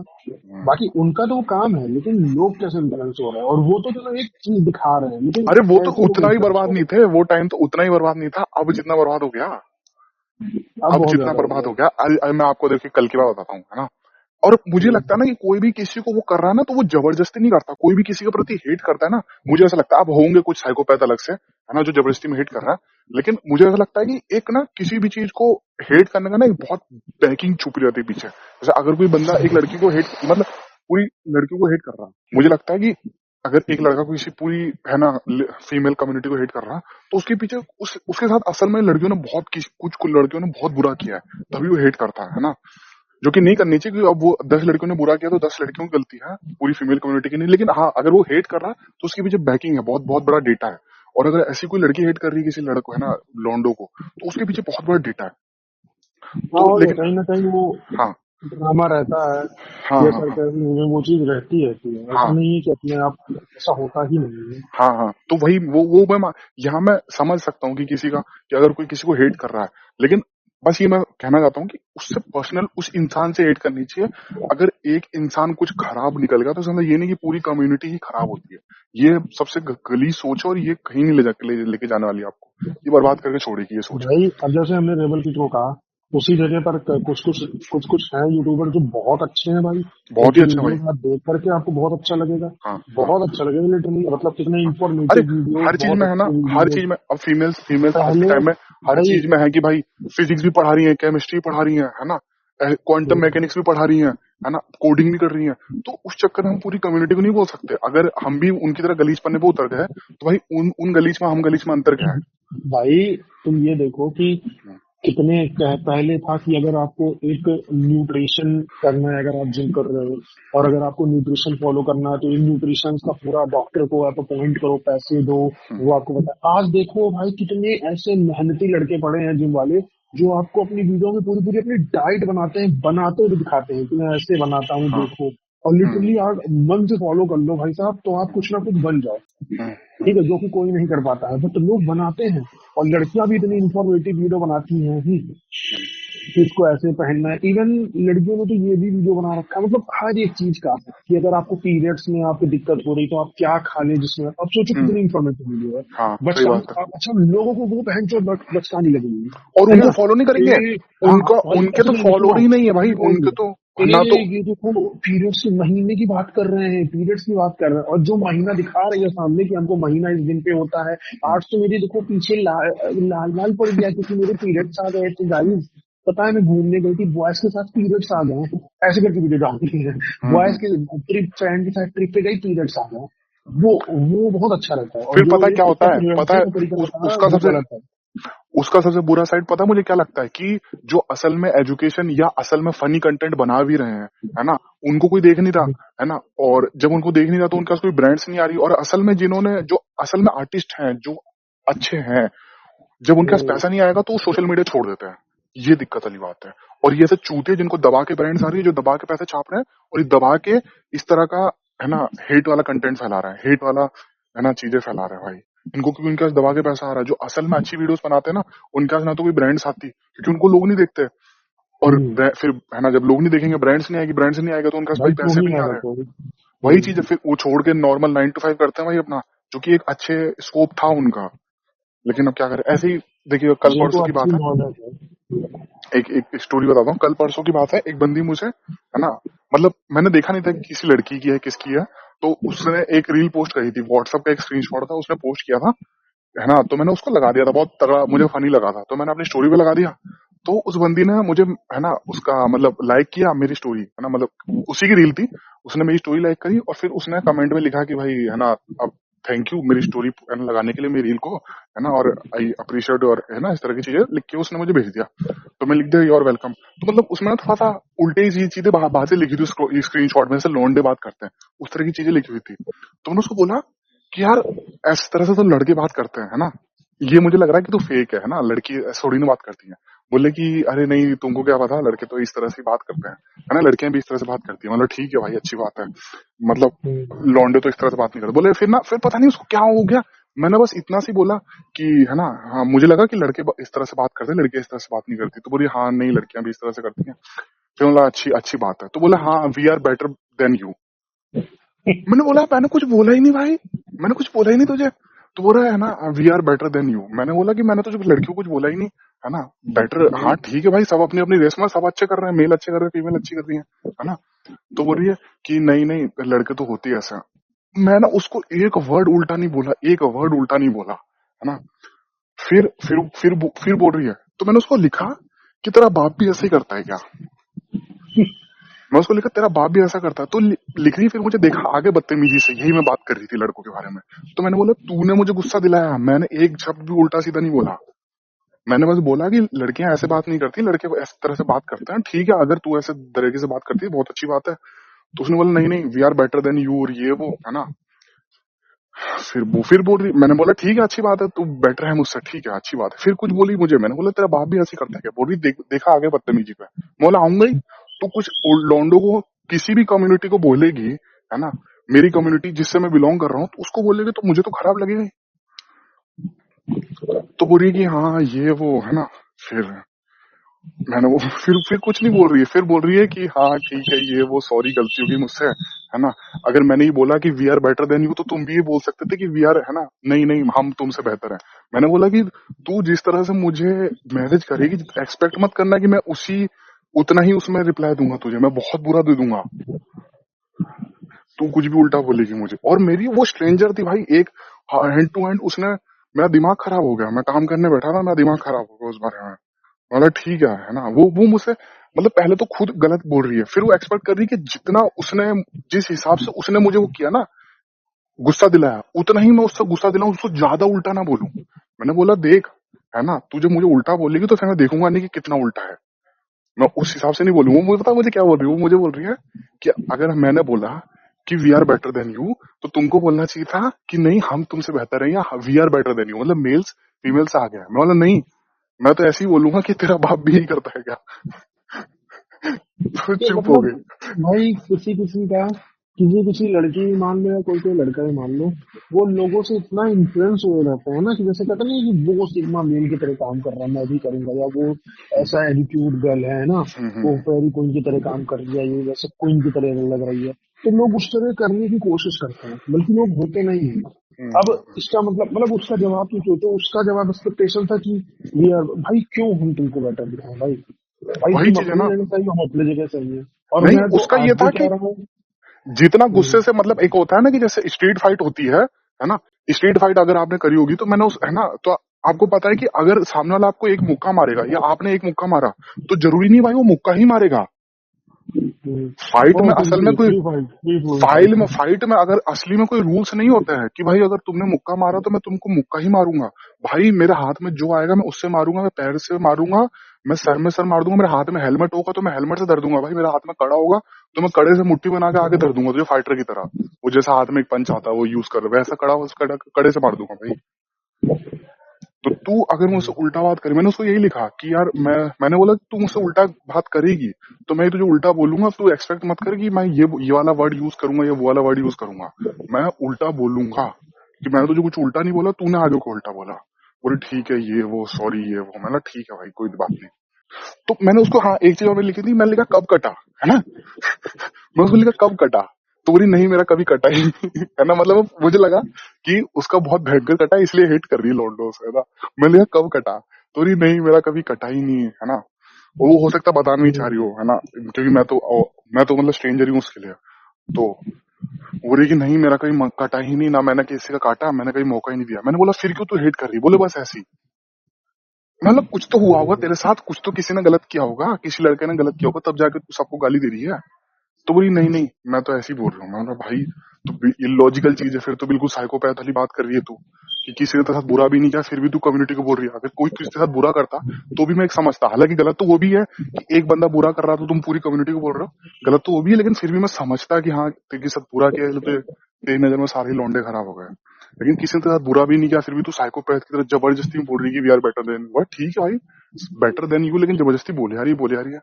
बाकी उनका तो वो काम है, लेकिन लोग कैसे इन्फ्लुएंस हो रहे हैं, और वो तो चलो एक चीज दिखा रहे हैं, लेकिन अरे वो तो कैसे लोग उतना ही इन्फ्लुएंस बर्बाद हो नहीं रहे थे, वो टाइम तो उतना ही बर्बाद नहीं था, अब जितना बर्बाद हो गया। हैं, अब अब बहुत जितना ज्यादा हो बर्बाद गया। हो गया, अरे मैं आपको देखिए कल की बात बताता हूँ, है ना। और मुझे लगता है ना कि कोई भी किसी को वो कर रहा है ना, तो वो जबरदस्ती नहीं करता। कोई भी किसी के प्रति हेट करता है ना, मुझे ऐसा लगता है, अब होंगे कुछ साइकोपैथ अलग से, है ना, जो जबरदस्ती में हेट कर रहा है। लेकिन मुझे ऐसा लगता है कि एक ना किसी भी चीज को हेट करने का ना एक बहुत बैकिंग छुपी रहती है पीछे। जैसे अगर कोई बंदा एक लड़की को हेट, मतलब पूरी लड़कियों को हेट कर रहा है, मुझे लगता है कि अगर एक लड़का को किसी पूरी, है ना, फीमेल कम्युनिटी को हेट कर रहा है, तो उसके पीछे उसके साथ असल में लड़कियों ने कुछ लड़कियों ने बहुत बुरा किया है, तभी वो हेट करता है ना। जो कि नहीं करनी चाहिए, क्योंकि अब वो 10 लड़कियों ने बुरा किया तो 10 लड़कियों की गलती है, पूरी फीमेल कम्युनिटी की नहीं। लेकिन हाँ, अगर वो हेट कर रहा है तो उसके पीछे बैकिंग है, बहुत बहुत बड़ा डेटा है। और अगर ऐसी कोई लड़की हेट कर रही है किसी लड़को, है ना, लॉन्डो को, तो उसके पीछे बहुत बड़ा डेटा है। हाँ तो हो गया, लेकिन, कहीं ना कहीं वो हाँ ड्रामा रहता है, हाँ ये हाँ हाँ करके वो चीज रहती है, ऐसा हाँ नहीं है कि अपने आप ऐसा होता ही नहीं है। हाँ हाँ। तो वही वो यहाँ मैं समझ सकता हूँ कि किसी का, कि अगर कोई किसी को हेट कर रहा है, लेकिन बस ये मैं कहना चाहता हूँ कि उससे पर्सनल उस इंसान से हेट करनी चाहिए। अगर एक इंसान कुछ खराब निकल गया तो समझ ये नहीं कि पूरी कम्युनिटी ही खराब होती है। ये सबसे गली सोच है, और ये कहीं नहीं ले जाके लेके जाने वाली है आपको। ये बर्बाद करके छोड़ेगी ये सोच। भाई अब जैसे हमने रेबल किट को कहा, उसी जगह पर कुछ कुछ हैं यूट्यूबर जो बहुत अच्छे हैं भाई। बहुत ही उनकी अच्छा भाई। वीडियोस आप देख करके आपको बहुत अच्छा लगेगा। हाँ हाँ। बहुत अच्छा लगेगा लिटरली, मतलब कितने अरे इंफॉर्मेटिव वीडियोस, हर चीज बहुत में है ना, अच्छे हर वीडियोस। चीज में अब फीमेल्स फीमेल्स आज के पहले टाइम में हर भाई चीज में है कि भाई फिजिक्स भी पढ़ा रही है, केमिस्ट्री पढ़ा रही है ना, क्वांटम मैकेनिक्स भी पढ़ा रही है ना, कोडिंग भी कर रही है। तो उस चक्कर में हम पूरी कम्युनिटी को नहीं बोल सकते। अगर हम भी उनकी तरह गलीज पन्ने पे उतर गए तो भाई उन उन गलीज में हम गलीज में अंतर क्या है। भाई तुम ये देखो कि कितने पहले था कि अगर आपको एक न्यूट्रिशन करना है, अगर आप जिम कर रहे हो और अगर आपको न्यूट्रिशन फॉलो करना है, तो एक न्यूट्रिशन का पूरा डॉक्टर को आप अपॉइंट करो, पैसे दो, वो आपको बताए। आज देखो भाई कितने ऐसे मेहनती लड़के पड़े हैं जिम वाले, जो आपको अपनी वीडियो में पूरी पूरी अपनी डाइट बनाते हुए दिखाते हैं कि मैं ऐसे बनाता हूँ हाँ। देखो। और लिटरली आप मन से फॉलो कर लो भाई साहब, तो आप कुछ ना कुछ बन जाओ। ठीक है, जो कि कोई नहीं कर पाता है, बट लोग बनाते हैं। और लड़कियां भी इतनी इंफॉर्मेटिव वीडियो बनाती हैं कि इसको ऐसे पहनना है। इवन लड़कियों ने तो ये भी वीडियो बना रखा है, मतलब हर एक चीज का, कि अगर आपको पीरियड्स में आपको दिक्कत हो रही तो आप क्या खा लें, जिसमें अब सोचो कितनी इंफॉर्मेटिव वीडियो है। हाँ सही बचकान, बात है। अच्छा लोगों को वो पहन जो बचकानी लगेगी, और है उनको ना। फॉलो नहीं करेंगे, हाँ उनका भाई, उनके तो ऐसे करेंगे, फॉलोअर सुनो, ही नहीं है भाई, ऐसे करेंगे, उनके तो है ना। तो ये देखो पीरियड्स के महीने की बात कर रहे हैं, पीरियड्स की बात कर रहे हैं, और जो महीना दिखा रही है सामने कि हमको महीना इस दिन पे होता है। आज तो मेरे देखो पीछे लाल लाल पड़ गया क्योंकि मेरे पीरियड्स आ गए थे गाइस। पता है मैं घूमने गई थी, बॉयज के साथ पीरियड्स आ गए, ऐसे करके वीडियो डालती है। बॉयज के ट्रिप, फ्रेंड के साथ ट्रिप पे गई, पीरियड्स आ गए। वो बहुत अच्छा लगता है, और फिर जो पता है ये क्या होता है, पता प्रिवेंशन है का तरीका बताया उसका वो सबसे गलत है। उसका सबसे बुरा साइड पता है मुझे क्या लगता है, कि जो असल में एजुकेशन या असल में फनी कंटेंट बना भी रहे हैं, है ना, उनको कोई देख नहीं रहा, है ना। और जब उनको देख नहीं रहा तो उनके पास कोई ब्रांड्स नहीं आ रही। और असल में जिन्होंने जो असल में आर्टिस्ट हैं जो अच्छे हैं, जब उनके पास हम्म, पैसा नहीं आएगा तो वो सोशल मीडिया छोड़ देते हैं। ये दिक्कत वाली बात है। और ये ऐसे चूते जिनको दबा के ब्रांड्स आ रही है, जो दबा के पैसे छाप रहे हैं, और ये दबा के इस तरह का, है ना, हेट वाला कंटेंट फैला रहा है, हेट वाला, है ना, चीजें फैला रहे हैं भाई। इनको क्योंकि उनके पास दबा के पैसा आ रहा है। जो असल में अच्छी वीडियोस बनाते हैं ना, उनके पास ना तो कोई ब्रांड्स आती, क्योंकि उनको लोग नहीं देखते। और हम्म, फिर, है ना, जब लोग नहीं देखेंगे, ब्रांड्स नहीं आएगी, ब्रांड्स नहीं आएगा तो उनके पास भाई भाई क्यों पैसे भी नहीं नहीं आ आएगा रहे हैं। कोई। वही चीज है, फिर वो छोड़ के नॉर्मल 9 to 5 करते हैं भाई अपना, जो कि एक अच्छे स्कोप था उनका। लेकिन अब क्या करें, ऐसे ही। देखिए कल जिनको परसों की अच्छी बात है, नॉलेज है। एक स्टोरी बताता हूँ। कल परसों की बात है, एक बंदी मुझे, है ना, मतलब मैंने देखा नहीं था कि किसी लड़की की है किसकी है। तो उसने एक रील पोस्ट करी थी, व्हाट्सएप का एक स्क्रीनशॉट था, उसने पोस्ट किया था, है ना। तो मैंने उसको लगा दिया था, बहुत तगड़ा मुझे फनी लगा था, तो मैंने अपनी स्टोरी पे लगा दिया। तो उस बंदी ने मुझे, है ना, उसका मतलब लाइक किया मेरी स्टोरी, है ना, मतलब उसी की रील थी। उसने मेरी स्टोरी लाइक करी और फिर उसने कमेंट में लिखा कि भाई, है ना, अब थैंक यू मेरी स्टोरी लगाने के लिए मेरी रील को, है ना, और आई अप्रिशिएट, और है ना, इस तरह की चीजें लिख के उसने मुझे भेज दिया। तो मैं लिख दिया योर वेलकम। तो मतलब उसमें ना थोड़ा सा उल्टे ही चीजें बातें लिखी थी स्क्रीन शॉट में, से लोंडे बात करते हैं उस तरह की चीजें लिखी हुई थी। तो मैंने उसको बोला कि यार इस तरह से तो लड़के बात करते हैं, है ना, ये मुझे लग रहा है कि तू फेक है ना, लड़की थोड़ी ना बात करती है। बोले कि अरे नहीं, तुमको क्या पता, लड़के तो इस तरह से बात करते हैं, है ना, लड़कियां भी इस तरह से बात करती है। मतलब ठीक है भाई, अच्छी बात है, मतलब लौंडे तो इस तरह से बात नहीं करते। बोले फिर ना, फिर पता नहीं उसको क्या हो गया। मैंने बस इतना सी बोला कि, है ना, हाँ मुझे लगा कि लड़के इस तरह से बात करते हैं, लड़कियां इस तरह से बात नहीं करती। तो बोली हाँ नहीं, लड़कियां भी इस तरह से करती हैं। फिर बोला अच्छी अच्छी बात है। तो बोला हाँ we are better than you. मैंने बोला मैंने कुछ बोला ही नहीं भाई, मैंने कुछ बोला ही नहीं तुझे। तो बोल रहा है ना we are better than you. मैंने बोला कि मैंने तो लड़कियों को कुछ बोला ही नहीं, है ना। बेटर, हाँ ठीक है भाई, सब अपनी अपनी रेस में सब अच्छे कर रहे हैं, मेल अच्छे कर रहे हैं, फीमेल अच्छी कर रही है ना। तो बोल रही है कि नहीं नहीं, लड़के तो होती है ऐसा। मैं ना उसको एक वर्ड उल्टा नहीं बोला, एक वर्ड उल्टा नहीं बोला, है ना। फिर बोल रही है। तो मैंने उसको लिखा कि तेरा बाप भी ऐसे ही करता है क्या। मैं उसको लिखा तेरा बाप भी ऐसा करता है। तो लिख रही, फिर मुझे देखा आगे बदतमीजी से, यही मैं बात कर रही थी लड़कों के बारे में। तो मैंने बोला तूने मुझे गुस्सा दिलाया, मैंने एक शब्द भी उल्टा सीधा नहीं बोला। मैंने बस बोला कि लड़कियां ऐसे बात नहीं करती, लड़के इस तरह से बात करते हैं। ठीक है, अगर तू ऐसे तरीके से बात करती है बहुत अच्छी बात है। तो उसने बोला नहीं नहीं, we are better than you, और ये वो, है ना। फिर बोल रही, मैंने बोला ठीक है अच्छी बात है, तू बेटर है मुझसे, ठीक है अच्छी बात है। फिर कुछ बोली मुझे, मैंने बोला तेरा बाप भी ऐसे करता है क्या। बोल रही देखा आगे बदतमीजी पे। बोला आऊंगा ही। तो कुछ लौंडो को किसी भी कम्युनिटी को बोलेगी, है ना, मेरी कम्युनिटी जिससे मैं बिलोंग कर रहा हूँ, तो उसको बोलेगी तो मुझे तो खराब लगेगा ही। तो बोल रही है कि हाँ ये वो, है ना। फिर मैंने वो फिर कुछ नहीं बोल रही है, फिर बोल रही है कि हाँ ठीक है ये वो, सॉरी गलती होगी मुझसे, है ना। अगर मैंने ही बोला कि we are better than you, तो तुम भी ये बोल सकते थे कि वी आर, है ना, नहीं नहीं हम तुमसे बेहतर हैं। मैंने बोला कि तू जिस तरह से मुझे मैसेज करेगी, एक्सपेक्ट मत करना कि मैं उसी उतना ही उसमें रिप्लाई दूंगा तुझे, मैं बहुत बुरा दे दूंगा। तू कुछ भी उल्टा बोलेगी मुझे। और मेरी वो स्ट्रेंजर थी भाई, एक हैंड टू हैंड उसने, मेरा दिमाग खराब हो गया, मैं काम करने बैठा था, मेरा दिमाग खराब हो गया उस बारे में। मतलब ठीक है ना, वो मुझसे मतलब पहले तो खुद गलत बोल रही है, फिर वो एक्सपेक्ट कर रही है कि जितना उसने, जिस हिसाब से उसने मुझे वो किया ना, गुस्सा दिलाया, उतना ही मैं उससे गुस्सा दिलाऊं, उसको ज्यादा उल्टा ना बोलूं। मैंने बोला देख, है ना, तू जब मुझे उल्टा बोलेगी तो फिर मैं देखूंगा नहीं कि कितना उल्टा है, मैं उस हिसाब से नहीं बोलूंगा। वो मुझे पता है मुझे क्या बोल रही है, वो मुझे बोल रही है कि अगर मैंने बोला कि we are better than you, तो तुमको बोलना चाहिए था कि नहीं हम तुमसे बेहतर हैं, या we are better than you, मतलब मेल्स फीमेल से आ गया। मैं बोला नहीं, मैं तो ऐसे ही बोलूंगा कि तेरा बाप भी यही करता है क्या। तो ये चुप हो मतलब गई। भाई किसी किसी का, किसी किसी लड़की मान लो या कोई कोई लड़का ही मान लो, वो लोगों से इतना इन्फ्लुएंस हुए रहते हैं ना कि जैसे कहते नहीं कि वो सिग्मा मेल की तरह काम कर रहा है मैं भी करूंगा, या वो ऐसा एटीट्यूड गर्ल है ना, वो हम्म। फेरी क्वीन की तरह काम कर रही है, ये वैसे क्वीन की तरह लग रही है, तो लोग उस तरह करने की कोशिश करते हैं, बल्कि लोग होते नहीं है। अब हम्म। इसका मतलब उसका जवाब तो सोचो, उसका जवाब एक्सपेक्टेशन था कि यार भाई क्यों हम तुमको बेटर दिखाएं भाई, भाई वही तुम चीज है अपनी ना। जगह सही हो, हम अपनी जगह सही है। और नहीं, मैं तो उसका आज ये था भी कि कह रहा हूँ। जितना गुस्से हम्म, से, मतलब एक होता है ना कि जैसे स्ट्रीट फाइट होती है ना, स्ट्रीट फाइट अगर आपने करी होगी तो मैंने उस, है ना, तो आपको पता है कि अगर सामने वाला आपको एक मुक्का मारेगा या आपने एक मुक्का मारा, तो जरूरी नहीं भाई वो मुक्का ही मारेगा। हम्म। फाइट में ओ कुछ असल में भी कोई, free fight, free flowing file में फाइट। फाइट में अगर असली में कोई रूल्स नहीं होते हैं कि भाई अगर तुमने मुक्का मारा तो मैं तुमको मुक्का ही मारूंगा। भाई मेरे हाथ में जो आएगा मैं उससे मारूंगा, मैं पैर से मारूंगा, मैं सर में सर मार दूंगा, मेरे हाथ में हेलमेट होगा तो मैं हेलमेट से धर दूंगा, भाई मेरे हाथ में कड़ा होगा तो मैं कड़े से मुट्ठी बना के आगे धर दूंगा तुझे फाइटर की तरह। वो जैसा हाथ में एक पंच आता है वो यूज कर, वैसा कड़ा उस कड़े से मार दूंगा भाई। तो तू अगर मुझसे उल्टा बात करी, मैंने उसको यही लिखा कि यार मैंने बोला तू मुझसे उल्टा बात करेगी तो मैं तुझे उल्टा बोलूंगा, तू एक्सपेक्ट मत कर कि मैं ये वाला वर्ड यूज करूंगा या वो वाला वर्ड यूज करूंगा, मैं उल्टा बोलूंगा। कि मैंने तुझे कुछ उल्टा नहीं बोला, तूने आगे को उल्टा बोला। बोले ठीक है ये वो सॉरी ये वो, मैंने ठीक है भाई कोई बात नहीं। तो मैंने उसको हाँ एक चीज और लिखी थी, मैंने लिखा कब कटा, है ना। मैं उसको लिखा कब कटा, तो बोली नहीं मेरा कभी कटा ही नहीं। है ना, मतलब मुझे लगा कि उसका बहुत भयंकर कटा है इसलिए हिट कर रही है लॉन्डो से, है ना। मैंने लिखा कब कटा, तो बोली नहीं मेरा कभी कटा ही नहीं है ना। वो हो सकता है बताना नहीं चाह रही हो, है ना, क्योंकि मैं तो मतलब स्ट्रेंजर ही हूँ उसके लिए। तो वो रही कि नहीं मेरा कभी कटा ही नहीं ना, मैंने किसी का काटा, मैंने कभी मौका ही नहीं दिया। मैंने बोला फिर क्यों तू हेट कर रही है, बोले बस ऐसी। मतलब कुछ तो हुआ होगा तेरे साथ, कुछ तो किसी ने गलत किया होगा, किसी लड़के ने गलत किया होगा, तब जाके तू सबको गाली दे रही है। तो बोली नहीं नहीं मैं तो ऐसे ही बोल रहा हूँ। मैं बोला भाई तो इलॉजिकल चीज है, फिर तो बिल्कुल साइकोपैथ वाली बात कर रही है तू, कि किसी ने तेरे साथ बुरा भी नहीं किया फिर भी तू कम्युनिटी को बोल रही है। अगर कोई किसी के साथ बुरा करता तो भी मैं एक समझता, हालांकि गलत तो वो भी है कि एक बंदा बुरा कर रहा तो तुम पूरी कम्युनिटी को बोल रहे हो, गलत तो वो भी है, लेकिन फिर भी मैं समझता कि हाँ तेरे साथ बुरा किया है, तो तेरी नजर में सारे ही लौंडे खराब हो गए। लेकिन किसी ने तेरे साथ बुरा भी नहीं किया फिर भी तू साइकोपैथ की तरह जबरदस्ती में बोल रही है कि वी आर बेटर देन, वह ठीक है भाई बेटर देन यू, लेकिन जबरदस्ती बोले आ रही है।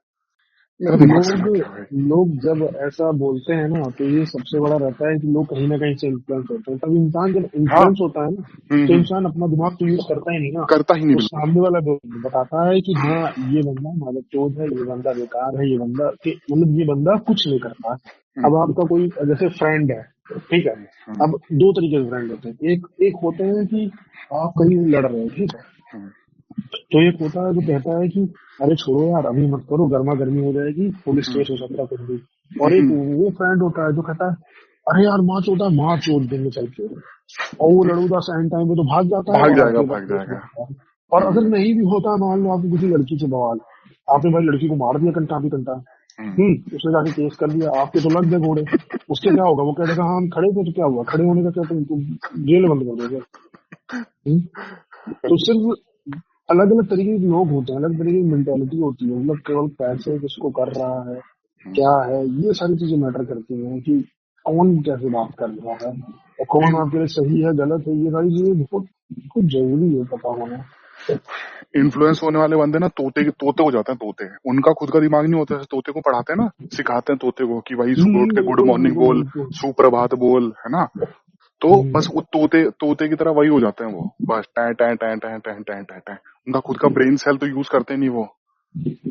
मेरा दिमाग से लोग लग गया भाई। लोग जब ऐसा बोलते हैं ना, तो ये सबसे बड़ा रहता है कि लोग कहीं ना कहीं से इन्फ्लुएंस होते हैं। तब इंसान जब हाँ। इन्फ्लुएंस होता है ना, तो हम्म। इंसान अपना दिमाग तो यूज करता ही नहीं ना। करता ही नहीं वो बिल्कुल। सामने वाला बताता है कि हाँ ये बंदा मादकचोद है, ये बंदा बेकार है, ये बंदा मतलब ये बंदा कुछ नहीं करता है। हम्म। अब आपका कोई जैसे फ्रेंड है, ठीक है। हम्म। अब दो तरीके के फ्रेंड होते हैं, एक एक होते हैं कि आप कहीं लड़ रहे हो, ठीक है, हम्म। तो एक होता है जो कहता है कि अरे छोड़ो यार अभी मत करो, गर्मा गर्मी हो जाएगी, पुलिस हम्म। केस हो सकता है कुछ भी। और एक वो फ्रेंड होता है जो कहता है अरे यार माँ चोदा, माँ चोद देंगे चल के, और वो लड़ूदा सैन टाइम पे तो भाग जाता है भाग और जाएगा आपके ऊपर भाग केस जाएगा। लगता है। और अगर हम्म। नहीं भी होता, मान लो आपको किसी लड़की से बवाल, आपने भाई लड़की को मार दिया कंटा भी कंटा, हम्म। उसने जाके केस कर दिया, आपके तो लग गए घोड़े, उसके क्या होगा, वो कहेगा हाँ हम खड़े थे तो क्या हुआ, खड़े होने का क्या, तुम जेल बंद कर दोगे। हम्म? तो सिर्फ अलग अलग तरीके के लोग होते हैं, अलग तरीके की मेंटेलिटी होती है, मतलब केवल पैसे किसको कर रहा है, क्या है, ये सारी चीजें मैटर करती हैं कि कौन कैसे बात कर रहा है, और कौन आपके लिए सही है गलत है, ये सारी चीजें बहुत बहुत जरूरी है पता होना। इन्फ्लुएंस होने वाले बंदे ना तोते हो जाते हैं, तोते, उनका खुद का दिमाग नहीं होता। जैसे तोते को पढ़ाते हैं ना, सिखाते हैं तोते को कि भाई सुबह उठ के गुड बिल्कुल मॉर्निंग बिल्कुल बोल, बिल्कुल। सुप्रभात बोल, है ना। तो हम्म, बस वो तोते तोते की तरह वही हो जाते हैं वो, बस टै टै टै टै टै टै टै टै। उनका खुद का ब्रेन सेल तो यूज करते नहीं वो,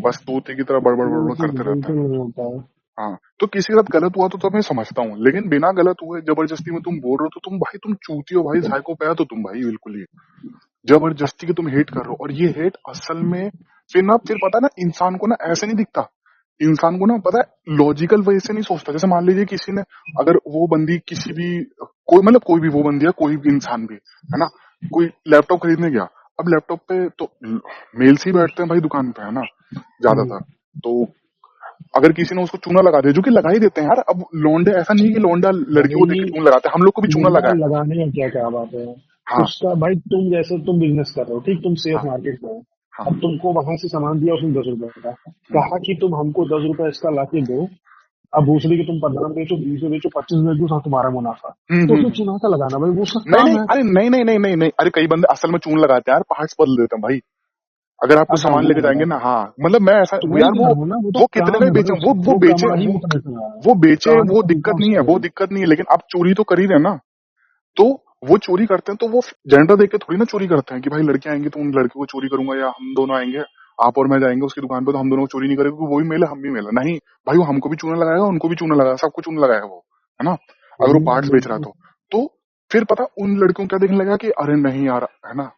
बस तोते की तरह बड़बड़ बड़बड़ बिल्कुल करते रहते बिल्कुल हैं। नहीं होता है। हाँ, तो किसी के साथ गलत हुआ तो मैं समझता हूँ, लेकिन बिना गलत हुए जबरदस्ती में तुम बोल रहे हो तो तुम भाई तुम चूती हो भाई, साइकोपैथ हो तुम भाई, बिल्कुल ही जबरदस्ती के तुम हेट कर रहे हो। और ये हेट असल में फिर पता है ना, इंसान को ना ऐसे नहीं दिखता, इंसान को ना पता है लॉजिकल वे से नहीं सोचता। जैसे मान लीजिए किसी ने, अगर वो बंदी किसी भी, कोई मतलब कोई भी वो बंदी है, कोई भी इंसान भी है ना, कोई लैपटॉप खरीदने गया, अब लैपटॉप पे तो मेल्स ही बैठते हैं भाई दुकान पे, है ना, ज्यादातर। तो अगर किसी ने उसको चूना लगा दिया, जो कि लगा ही देते हैं यार, अब लौंडे, ऐसा नहीं है कि लौंडा लड़कियों को देख भाई के चूना लगाते हैं, हम लोग को भी चूना लगा चूना है। लगाने का क्या क्या बात है? हाँ उसका भाई, तुम जैसे तुम बिजनेस कर रहे हो, ठीक, तुम शेयर हाँ मार्केट में हो। हाँ। अब तुमको वहां से सामान दिया उसने 10 रुपए का, हम्म कहा कि तुम हमको 10 रुपए इसका लाके दो। अब दूसरे की तुम 15 बेचो, 20 बेचो, 25 बेचो, हाँ तुम्हारा मुनाफा। तो उसमें हम्म। चुनाव लगाना भाई वो उसका नहीं काम नहीं, है। अरे नहीं नहीं नहीं नहीं नहीं, अरे कई बंदे असल में चून लगाते हैं यार, पार्ट्स बदल देते हैं भाई। अगर आप कुछ अच्छा, सामान वो लेके है जाएंगे भाई। ना, हाँ मतलब मैं ऐसा तो वही यार, कह रहा हूँ ना, वो तो वो कितने काम में है बेचे, भाई उसका, वो वो बेचे, कमा ही उतने से रहा है। वो बेचे, कहानी वो का तरीका दिक्कत नहीं है, उसका वो है। दिक्कत नहीं है, लेकिन आप चोरी तो कर ही रहे हैं ना। तो वो चोरी करते हैं तो वो जेंडर देख के थोड़ी ना चोरी करते हैं कि भाई लड़कियां आएंगी तो उन लड़के को चोरी करूंगा, या हम दोनों आएंगे, आप और मैं जाएंगे उसकी दुकान पे तो हम दोनों को चोरी नहीं करेंगे, क्योंकि वो भी मेल है हम भी मेल है, नहीं भाई, वो हमको भी चूना लगाएगा, उनको भी चूना लगाएगा, सबको चूना लगाएगा वो, है ना, अगर वो पार्ट्स बेच रहा है बिल्कुल। तो फिर पता उन लड़कियों को क्या देखने लगा कि अरे नहीं यार, है ना,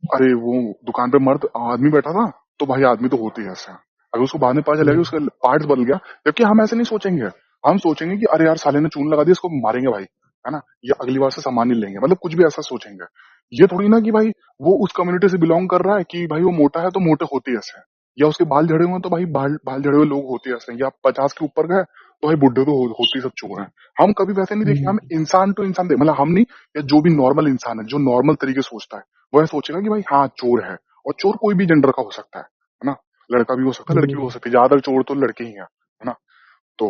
अरे वो दुकान पे मर्द आदमी बैठा था, तो भाई आदमी तो होती है ऐसा। अगर उसको बाद में पता चलेगा कि उसका पार्ट्स बदल गया, जबकि हम ऐसे नहीं सोचेंगे, हम सोचेंगे कि अरे यार साले ने चून लगा दिया, इसको मारेंगे भाई, है ना, या अगली बार से सामान नहीं लेंगे, मतलब कुछ भी ऐसा सोचेंगे। ये थोड़ी ना कि भाई वो उस कम्युनिटी से बिलोंग कर रहा है कि भाई वो मोटा है तो मोटे होते ही ऐसे हैं, या उसके बाल झड़े हुए हैं तो भाई बाल बाल झड़े हुए लोग होते ही ऐसे हैं, या 50 के ऊपर गए तो भाई बुढ़े तो होते ही सब चोर हैं। हम कभी वैसे नहीं देखेंगे, हम इंसान टू इंसान देख, मतलब हम नहीं, या जो भी नॉर्मल इंसान है जो नॉर्मल तरीके से सोचता है, वो ये सोचेगा कि भाई हाँ चोर है, और चोर कोई भी जेंडर का हो सकता है ना, लड़का भी हो सकता है, लड़की भी हो सकती है, ज्यादातर चोर तो लड़के ही है ना। तो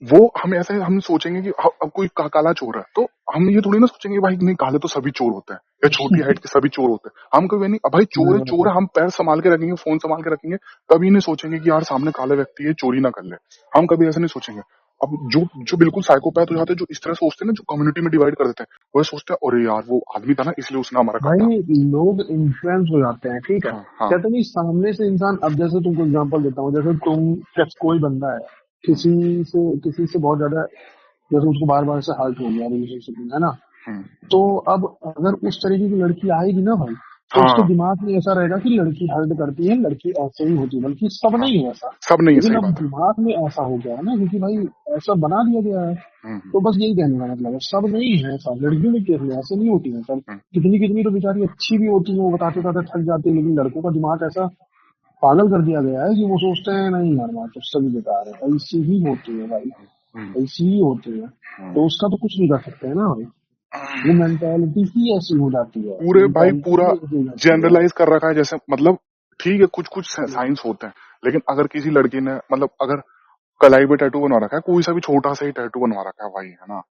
वो हम ऐसे हम सोचेंगे कि अब कोई काला चोर है, तो हम ये थोड़ी ना सोचेंगे भाई नहीं काले तो सभी चोर होते हैं, या छोटी हाइट के सभी चोर होते हैं, हम कभी नहीं, अब भाई चोर है चोर है, हम पैर संभाल के रखेंगे, फोन संभाल के रखेंगे, कभी नहीं सोचेंगे कि यार सामने काला व्यक्ति है चोरी ना कर ले, हम कभी ऐसे नहीं सोचेंगे। अब जो जो बिल्कुल साइकोपैथ हो जाते हैं, जो इस तरह सोचते हैं ना, जो कम्युनिटी में डिवाइड कर देते हैं, वो सोचते हैं अरे यार वो आदमी था ना इसलिए उसने हमारा काटा। भाई लोग इन्फ्लुएंस हो जाते हैं, ठीक है। हाँ हाँ। कहते नहीं, सामने से इंसान, अब जैसे तुमको एग्जांपल देता हूँ, जैसे तुम, कोई बंदा है, हम्म किसी से बहुत ज्यादा, जैसे उसको बार बार से हर्ट हो गया रिलेशनशिप में, है ना। हम्म। तो अब अगर उस तरीके की लड़की आएगी ना भाई, तो उसके हाँ दिमाग में ऐसा रहेगा कि लड़की हर्ट करती है, लड़की ऐसे ही होती है, बल्कि सब हाँ, नहीं है ऐसा। सब नहीं है, लेकिन सही अब बात है। दिमाग में ऐसा हो गया है ना, क्योंकि भाई ऐसा बना दिया गया है। हम्म तो बस यही कहने का मतलब है, सब नहीं है ऐसा, लड़कियों के केस में ऐसे नहीं होती है सब। हम्म कितनी कितनी तो बेचारी अच्छी भी होती है, वो बताते बताते थक जाती है, लेकिन लड़कों का दिमाग ऐसा पागल कर दिया गया है कि वो सोचते हैं नहीं यार बात तो सभी बेकार है, ऐसी ही होती है भाई, हम्म ऐसी ही होती है। हम्म। तो उसका तो कुछ नहीं कर सकते है ना भाई, वो मेंटेलिटी ही ऐसी हो जाती है, पूरे भाई मेंटेलिटी पूरा ही ऐसी हो जाती है। जनरलाइज कर रखा है, जैसे मतलब ठीक है कुछ कुछ साइंस होते हैं, लेकिन अगर किसी लड़की ने मतलब अगर कलाई पे टैटू बनवा रखा है, कोई सा भी छोटा सा ही टैटू बनवा रखा है भाई, है ना,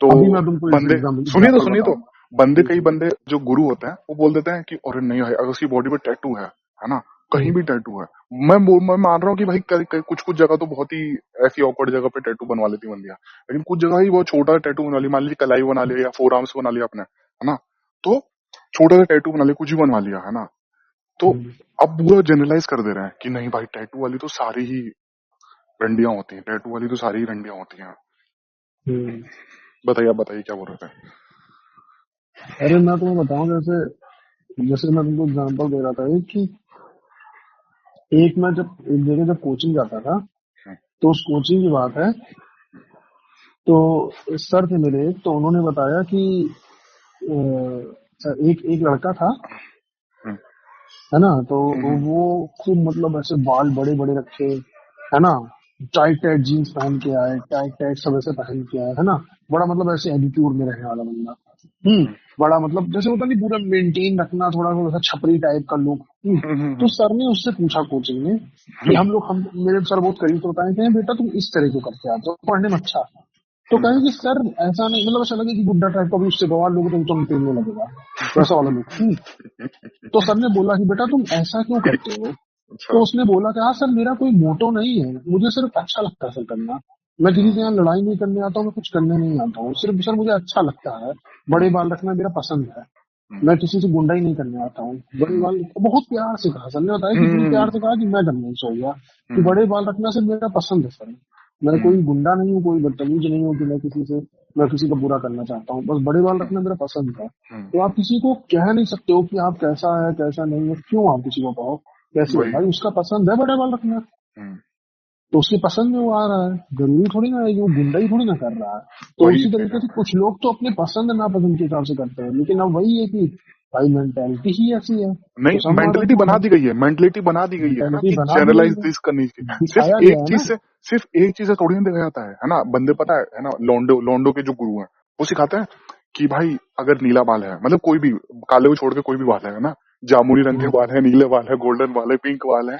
तो अभी मैं तुमको बंदे, एग्जाम्पल सुनिए तो बताऊंगा। बंदे, कई हम्म, बंदे जो गुरु होते हैं वो बोल देते हैं कि अरे नहीं भाई अगर उसकी बॉडी पे टैटू है ना, कहीं हम्म, भी टैटू है, मैं मान रहा हूँ कि भाई कुछ कुछ जगह तो बहुत ही ऐसी ऑकवर्ड जगह पे टैटू बनवा लेती बंदियां, लेकिन कुछ जगह ही बहुत छोटा टैटू बनवा लिया, मान लीजिए कलाई बना लिया या फोर आर्म्स बना लिया आपने, है ना, तो छोटा सा टैटू बना लिया, कुछ भी बनवा लिया, है ना, तो हम्म, अब पूरा जनरलाइज कर दे रहे हैं कि नहीं भाई टैटू वाली तो सारी ही रंडियां होती हैं, टैटू वाली तो सारी ही रंडियां होती हैं। हम्म। बताइए, आप बताइए क्या बोल रहे थे। अरे मैं तुम्हें बताऊं, जैसे जैसे मैं तुमको एग्जाम्पल दे रहा था एक कि एक जगह जब कोचिंग जाता था, हम्म तो उस कोचिंग की बात है, तो सर थे मेरे एक, तो उन्होंने बताया कि एक एक लड़का था, हम्म है ना। तो हम्म वो खूब मतलब ऐसे बाल बड़े बड़े रखे, है ना, टाइट टाइट जीन्स पहन के आए, टाइट टाइट सब ऐसे पहन के आए, है ना, बड़ा मतलब ऐसे एटीट्यूड में रहने वाला बंदा। हम्म बड़ा मतलब जैसे होता नहीं, पूरा मेंटेन रखना, थोड़ा सा वैसा छपरी टाइप का लुक। तो हम्म सर ने उससे पूछा कोचिंग में कि हम्म हम मेरे सर बहुत करीब, तो बताए कि बेटा तुम इस तरह क्यों करके आते हो, पढ़ने में अच्छा। तो कहें कि सर ऐसा नहीं, मतलब ऐसा लगे कि गुड्डा टाइप का भी उससे बवाल लोगे तो तुम पेलने लगेगा, वैसा वाला लुक। तो सर ने बोला कि बेटा तुम ऐसा क्यों करते हो। अच्छा। तो उसने बोला कि हाँ सर, मेरा कोई मोटो नहीं है, मुझे सिर्फ अच्छा लगता है सर करना। मैं किसी हम्म के यहाँ लड़ाई नहीं करने आता हूँ, मैं कुछ करने नहीं आता हूँ, सिर्फ सर मुझे अच्छा लगता है, बड़े हम्म बाल रखना मेरा पसंद है। हम्म मैं किसी से गुंडा ही नहीं करने आता हूँ, बड़े हम्म बाल। बहुत प्यार से कहा सर ने, बताया कि इतनी हम्म प्यार से कहा कि मैं कन्विंस हो गया कि हम्म बड़े बाल रखना सिर्फ मेरा पसंद है सर। मैं कोई गुंडा नहीं हूँ, कोई बदतमीज नहीं हूँ कि मैं किसी का बुरा करना चाहता हूँ। बस बड़े बाल हम्म, रखना मेरा पसंद है। हम्म, तो आप किसी को कह नहीं सकते हो कि आप कैसा है कैसा नहीं है। क्यों आप किसी को कहो कैसे है? वही। भाई उसका पसंद है बड़े बाल रखना, हम्म, तो उसकी पसंद में वो आ रहा है। जरूरी थोड़ी ना है कि वो गुंडा ही थोड़ी ना कर रहा है। तो वही उसी चीज तरीके है। से कुछ लोग तो अपने पसंद नापसंद के हिसाब से करते हैं, लेकिन अब वही है कि भाई मेंटेलिटी ही ऐसी है, नहीं, तो संवाद मेंटलिटी बना है। दी गई है, मेंटलिटी बना दी गई है ना, मेंटेलिटी कि बना दी जनरलाइज गई है, दिस करनी चाहिए। दिखाया गया है ना। सिर्फ एक चीज से थोड़ी ना देखा जाता है ना। बंदे पता है ना, लोंडो लोंडो के जो गुरु हैं वो सिखाते हैं कि भाई अगर नीला बाल है, मतलब कोई भी काले को छोड़ के कोई भी बाल है ना, जामुनी रंग के हम्म, बाल है, नीले बाल है, गोल्डन बाल है, पिंक बाल है,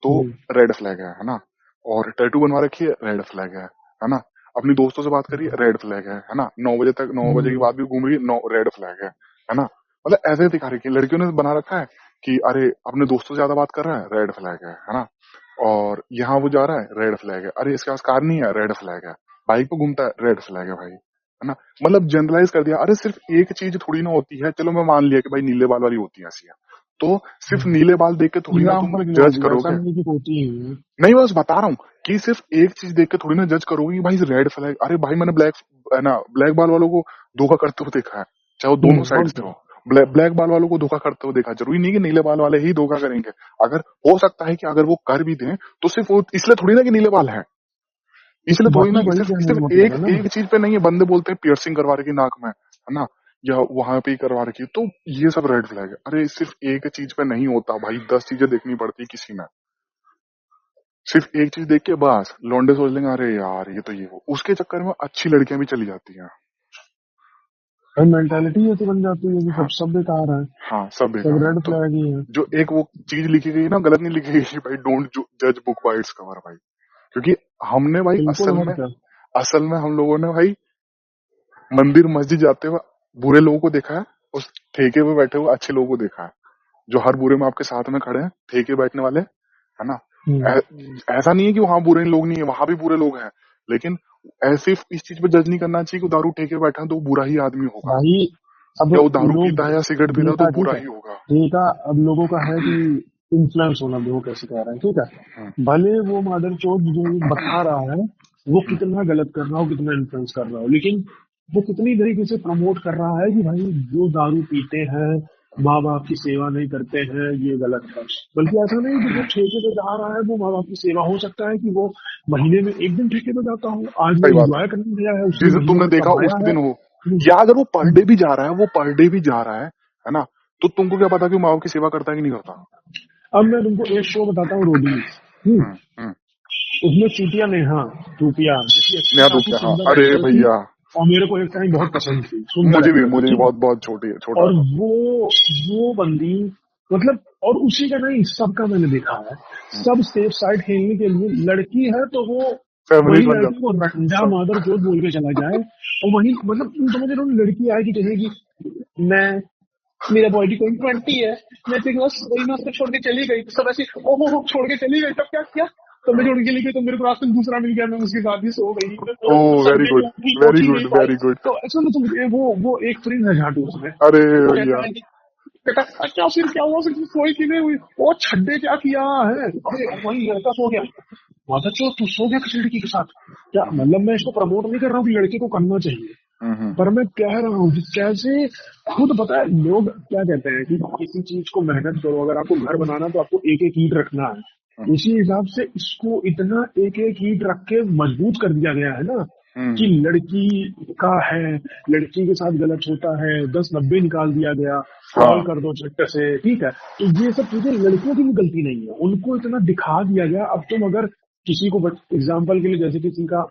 तो हम्म, रेड फ्लैग है ना। और टैटू बनवा रखी है, रेड फ्लैग है ना। अपनी दोस्तों से बात करिए, रेड फ्लैग है ना। 9 बजे तक, 9 बजे के हम्म। बाद भी घूम रही है, नो रेड फ्लैग है ना। मतलब ऐसे दिखा रही है। लड़कियों ने बना रखा है कि अरे अपने दोस्तों से ज्यादा बात कर रहा है, रेड फ्लैग है ना। और यहाँ वो जा रहा है, रेड फ्लैग है। अरे इसके पास कार नहीं है, रेड फ्लैग है। बाइक पे घूमता है, रेड फ्लैग है भाई, है ना। मतलब जनरलाइज कर दिया। अरे सिर्फ एक चीज थोड़ी ना होती है। चलो मैं मान लिया कि भाई नीले बाल वाली होती है, ऐसी है, तो सिर्फ नीले बाल देख के थोड़ी ना तुम एग्जाम्पल के लिए बोल जज दिया, ऐसा करोगे। नहीं कि होती ही है। नहीं, मैं बस बता रहा हूँ कि सिर्फ एक चीज देख के थोड़ी ना जज करोगे कि भाई रेड फ्लैग। अरे भाई मैंने ब्लैक, है ना, ब्लैक बाल वालों को धोखा करते हुए देखा है, चाहे वो दोनों साइड और से क्या। हो। ब्लैक बाल वालों को धोखा करते हुए देखा है। जरूरी नहीं कि नीले बाल वाले ही धोखा करेंगे। अगर हो सकता है कि अगर वो कर भी दें तो सिर्फ वो इसलिए थोड़ी ना कि नीले बाल है, इसलिए थोड़ी ना वही कि वही सिर्फ कहने का सिर्फ मतलब एक है ना। एक चीज पे नहीं है। बंदे बोलते हैं पियर्सिंग करवा रखी नाक में, है ना, या वहां पे ही करवा रखी, तो ये सब रेड फ्लैग है। अरे सिर्फ एक चीज पे नहीं होता भाई, 10 चीजें देखनी पड़ती है किसी में। सिर्फ एक चीज देख के बस लौंडे सोच लेंगे अरे यार ये तो ये हो, उसके चक्कर में अच्छी लड़कियां भी चली जाती हैं। भाई मेंटेलिटी ऐसी बन जाती है कि हाँ, सब बेकार है, हाँ, सब सब बेकार है। रेड तो फ्लैग ही है। जो एक वो चीज लिखी गई ना, गलत नहीं लिखी गई कि भाई डोंट जज बुक बाय इट्स कवर भाई। क्योंकि हमने भाई बिल्कुल, और क्या। असल में हम लोगों ने भाई मंदिर मस्जिद जाते हुए बुरे लोगों को देखा है, उस ठेके पे बैठे हुए अच्छे लोगों को देखा है। जो हर बुरे में आपके साथ में खड़े हैं, ठेके बैठने वाले, है ना। हम्म। ऐसा नहीं है कि वहां बुरे लोग नहीं है, वहां भी बुरे लोग हैं। लेकिन ऐसे इस चीज पे जज नहीं करना चाहिए कि दारू ठेके बैठा है तो वो बुरा ही आदमी होगा, भाई अब या वो दारू लोग पीता है या सिगरेट पीता है तो देखा, ठीक बुरा है, ही होगा। देखा, अब लोगों का है कि इन्फ्लुएंस होना, देखो कैसे कह रहे हैं, ठीक हम्म, है। भले वो मादरचोद जो बता रहा है वो हम्म, कितना गलत कर रहा हो, कितना इन्फ्लुएंस कर रहा हो, लेकिन वो कितनी तरीके से प्रमोट कर रहा है कि भाई जो दारू पीते हैं, माँ बाप की सेवा नहीं करते हैं, ये गलत है। बल्कि ऐसा नहीं कि जो ठेके पे जा रहा है वो माँ बाप की सेवा, हो सकता है कि वो महीने में एक दिन ठेके पे जाता हो, आज वो सही बात है। एंजॉय करने गया है, जिस उसने दिन महीने तुमने में देखा कमाया उसी है। दिन हो, या अगर वो पर डे भी जा रहा है, वो पर डे भी जा रहा है ना, तो तुमको क्या पता कि वो माँ बाप की सेवा करता है कि नहीं करता। अब मैं तुमको एक शो बताता हूँ, रोडीज। हम्म। हम्म, हम्म। उसमें चूतिया नेहा धूपिया, जो कि अच्छी नया खासी रुपया, हाँ, सुंदर अरे एक्टर थी, भैया, और मेरे को एक टाइम बहुत पसंद थी, सुंदर मुझे भी, एक्टर थी, मुझे भी ठीक है। बहुत बहुत छोटी छोटा और था। वो बंदी, मतलब, और उसी का नहीं, सबका मैंने देखा है, सब सेफ साइड खेलने के लिए, लड़की है तो वो वही फेमिनिस्ट बन लड़की को जाता रंडा सब। मादर चोद बोल के चला जाए, और वही, मतलब तुम समझ रहे हो, लड़की आएगी कहेगी मैं, मेरा बॉडी कोई 20 है, मैं तेरे बस वही ना, उसको छोड़ के चली गई, तो सब ऐसे ओहो छोड़ के चली गई, तब क्या किया, तो मैं छोड़ के चली गई, तो मेरे को रास्ते में दूसरा मिल गया, मैं उसके साथ ही सो गई, ओ, तो वेरी संडे गुड, को उठी वेरी उठी नहीं गुड, पाई। Very good. तो ऐसा ना, तुम वो एक फ्रेंड है झाटू उसमें, अरे वो कहता भैया, है कि बेटा क्या फिर क्या हुआ, फिर सोई कि नहीं हुई, वो छड्डे क्या किया है, अरे वही लड़का सो गया, माता चो तू सो गया किसी लड़की के साथ, क्या मतलब, मैं इसको प्रमोट नहीं कर रहा हूँ कि लड़के को करना चाहिए, हम्म, पर मैं कह रहा हूँ कि कैसे, खुद पता है लोग क्या कहते हैं कि किसी चीज को मेहनत करो, अगर आपको घर बनाना तो आपको एक एक ईंट रखना हम्म, है, इसी हिसाब से इसको इतना एक एक ईंट रख के मजबूत कर दिया गया है ना, कि हम्म, लड़की का है, लड़की के साथ गलत होता है, 10-90 निकाल दिया गया, कॉल हाँ, कर दो झट से, ठीक है। तो ये सब चीजें लड़कियों की भी गलती नहीं है, उनको इतना दिखा दिया गया। अब तुम अगर किसी को, एग्जाम्पल के लिए, जैसे किसी का,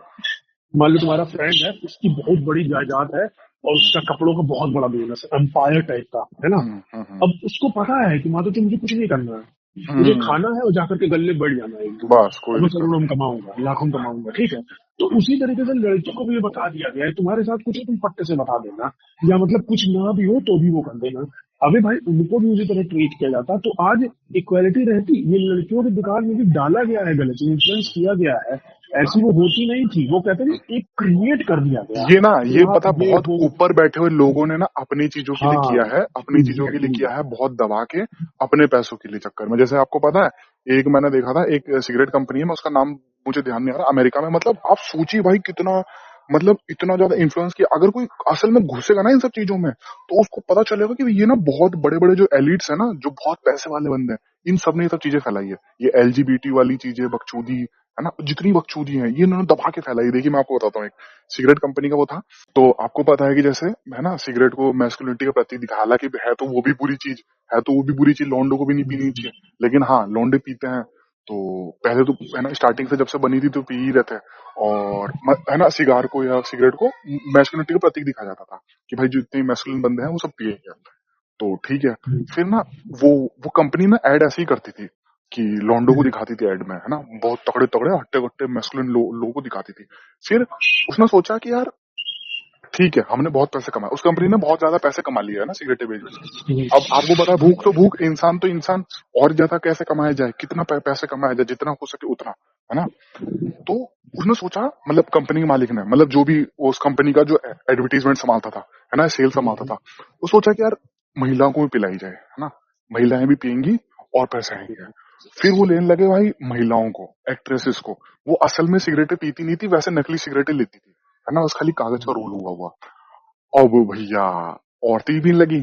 मान लो तुम्हारा फ्रेंड है, उसकी बहुत बड़ी जायदाद है, और उसका कपड़ों का बहुत बड़ा बिजनेस है, एम्पायर टाइप का, है ना। हम्म, हम्म, अब उसको पता है कि मातो मुझे कुछ नहीं करना है, मुझे हम्म, खाना है और जाकर के गले बढ़ जाना है एक दिन में, बस कोई और मैं दिक्कत करोड़ों में नहीं। कमाऊंगा, लाखों में कमाऊंगा, ठीक है। तो उसी तरीके से लड़कियों को भी ये बता दिया गया है, तुम्हारे साथ कुछ है तुम पट्टे से बता देना, या मतलब कुछ ना भी हो तो भी वो कर देना। अबे भाई उनको भी उसी तरह ट्रीट किया जाता, तो आज इक्वालिटी रहती। ये लड़कियों के दिमाग में भी डाला गया है, गलत इन्फ्लुएंस किया गया है, ऐसी वो होती नहीं थी, वो कहते हैं एक क्रिएट कर दिया गया ये ना, कि ये आप पता, ये बहुत हो। ऊपर बैठे हुए लोगों ने ना अपनी चीजों के लिए किया हाँ, है, अपनी चीजों के लिए एग्जैक्टली। किया है, बहुत दबा के, अपने पैसों के लिए चक्कर में। जैसे आपको पता है, एक मैंने देखा था, एक सिगरेट कंपनी है, मैं उसका नाम मुझे ध्यान नहीं आ रहा, अमेरिका में, मतलब आप सोचिए भाई कितना, मतलब इतना ज्यादा इन्फ्लुएंस किया। अगर कोई असल में घुसेगा ना इन सब चीजों में, तो उसको पता चलेगा कि ये ना बहुत बड़े बड़े जो एलिट्स है ना, जो बहुत पैसे वाले बंदे हैं, इन सब ने ये सब चीजें फैलाई है। ये एलजीबीटी वाली चीजें, बकचोदी है ना, जितनी बकचोदी है ये इन्होंने दबा के फैलाई। देखिए मैं आपको बताता हूँ, एक सिगरेट कंपनी का वो था, तो आपको पता है कि जैसे है ना, सिगरेट को मैस्कुलिनिटी का प्रतीक दिखा, हालांकि है तो वो भी बुरी चीज, है तो वो भी बुरी चीज, लौंडों को भी नहीं पीनी चाहिए, लेकिन हाँ लौंडे पीते हैं। तो पहले तो है ना, स्टार्टिंग से जब से बनी थी तो पी ही रहते हैं, और है ना, सिगार को या सिगरेट को मैस्कुलिनिटी का प्रतीक दिखा जाता था कि भाई जितने मैस्कुलिन बंदे हैं वो सब पिएंगे। तो ठीक है, फिर ना वो कंपनी ना ऐड ऐसे ही करती थी कि लॉन्डो को दिखाती थी ऐड में, है ना, बहुत तगड़े तगड़े हट्टे कट्टे मैस्कुलिन लोगों को दिखाती थी। फिर उसने सोचा कि यार ठीक है, हमने बहुत पैसे कमाए, उस कंपनी ने बहुत ज्यादा पैसे कमा लिया है ना सिगरेटें बेच बेच। अब आपको पता है, भूख तो भूख, इंसान तो इंसान, और ज्यादा कैसे कमाया जाए, कितना पैसे कमाया जाए, जितना हो सके उतना, है ना। तो उसने सोचा, मतलब कंपनी के मालिक ने, मतलब जो भी उस कंपनी का जो एडवर्टीजमेंट संभालता था, है ना, सेल संभालता था, वो सोचा कि यार महिलाओं को भी पिलाई जाए, है ना, महिलाएं भी पियेंगी और पैसे आएंगे। फिर वो लेने लगे भाई महिलाओं को, एक्ट्रेसेस को। वो असल में सिगरेटें पीती नहीं थी, वैसे नकली सिगरेटें लेती थी, है ना, बस खाली कागज का रोल हुआ हुआ। अब भैया औरतें भी पीने लगी,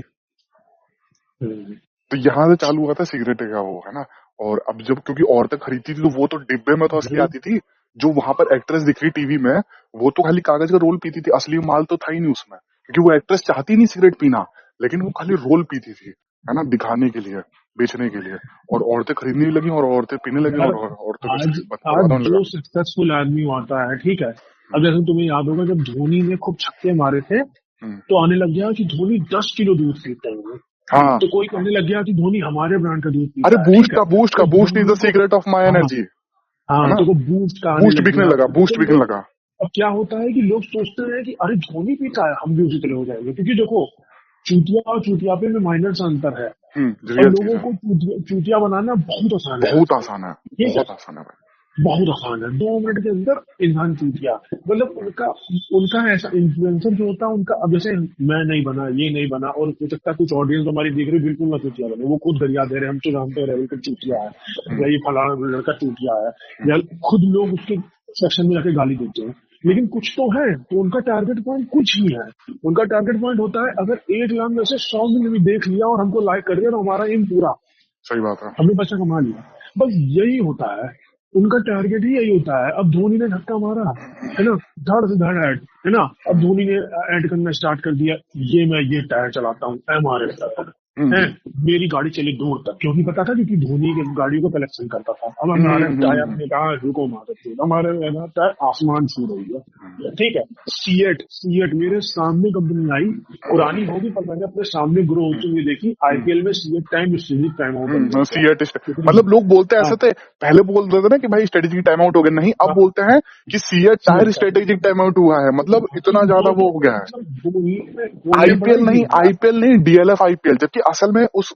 तो यहाँ से चालू हुआ था सिगरेट का वो, है ना। और अब जब, क्योंकि औरतें खरीदती थी तो वो तो डिब्बे में तो असली आती थी, जो वहां पर एक्ट्रेस दिख रही टीवी में, वो तो खाली कागज का रोल पीती थी, असली माल तो था ही नहीं उसमें, क्योंकि वो एक्ट्रेस चाहती नहीं सिगरेट पीना, लेकिन वो खाली रोल पीती थी, है ना, दिखाने के लिए, बेचने के लिए। और औरतें खरीदने लगी और औरतें पीने लगी यार और औरतों का आज आज बर्बाद होने लगा। जो सक्सेसफुल आदमी होता है, ठीक है, अब जैसे तुम्हें याद होगा जब धोनी ने खूब छक्के मारे थे, हम्म, तो आने लग गया कि धोनी 10 किलो दूध पीते हैं। हाँ, तो कोई कहने लग गया कि धोनी हमारे ब्रांड का दूध अरे पीता है, बूस्ट ठीक है, का, बूस्ट का, तो बूस्ट इज द धोनी को, सीक्रेट ऑफ माई हाँ एनर्जी, है हाँ, ना, तो वो बूस्ट का आने बूस्ट लग बिकने गया। लगा, बूस्ट तो बिकने लोग, लगा। अब क्या होता है कि लोग सोचते हैं कि अरे धोनी पीता है, हम भी उसी तरह हो जाएंगे, क्योंकि देखो चूतिया और चूतियापे में माइनर सा अंतर है, और रियल चीज लोगों है, को चूतिया बनाना बहुत आसान है बहुत आजकल, आसान है, ठीक है, बहुत आसान है भाई। बहुत आसान है, 2 मिनट के अंदर इंसान चूत गया। मतलब उनका उनका ऐसा इन्फ्लुएंसर जो होता है उनका, अब जैसे मैं नहीं बना, ये नहीं बना, और हो सकता है कुछ ऑडियंस हमारी देख रही बिल्कुल ना चूतिया बने, वो खुद दरिया दे रहे हैं, हम तो जानते हैं लेवल का चूतिया है, हम्म, या ये फलाना लड़का चूतिया है, हम्म, या खुद लोग उसके सेक्शन में जाके गाली देते हैं। हम्म, लेकिन कुछ तो है, तो उनका टारगेट पॉइंट कुछ ही है। उनका टारगेट पॉइंट होता है, अगर 1 लाख में से 100 ने भी देख लिया और हमको लाइक कर दिया तो हमारा एम पूरा, सही बात है। हमने पैसा कमा लिया। बस यही होता है, उनका टारगेट ही यही होता है। अब धोनी ने धक्का मारा, है ना, धड़ से धड़ ऐड, है ना, अब हम्म, धोनी ने ऐड करना स्टार्ट कर दिया, ये मैं ये टायर चलाता हूँ, एमआरएफ है, हम्म, मेरी गाड़ी चली दूर तक, क्योंकि पता था, क्योंकि धोनी की गाड़ियों को कलेक्शन करता था। अब हमारे टायर हम्म, ने कहा रुको मार, हमारे टायर आसमान छू रही हम्म, है, ठीक है। सीएट सीएट मेरे सामने कंपनी आई, पुरानी होगी पर मैंने अपने सामने ग्रो होती हुई देखी, हम्म, आईपीएल में CEAT time strategic time out बन गई क्या, सीएट, कितनी, मतलब लोग बोलते हाँ ऐसे थे, पहले बोलते थे ना कि भाई स्ट्रेटेजिक टाइम आउट हो गया, नहीं अब हाँ, बोलते हैं कि CEAT tyre CEAT strategic time out हुआ है, मतलब इतना ज्यादा वो हो गया है। धोनी ने बोलने पड़ा आईपीएल ही नहीं, जीत गया। आईपीएल नहीं, डीएलएफ आईपीएल, जबकि असल में उस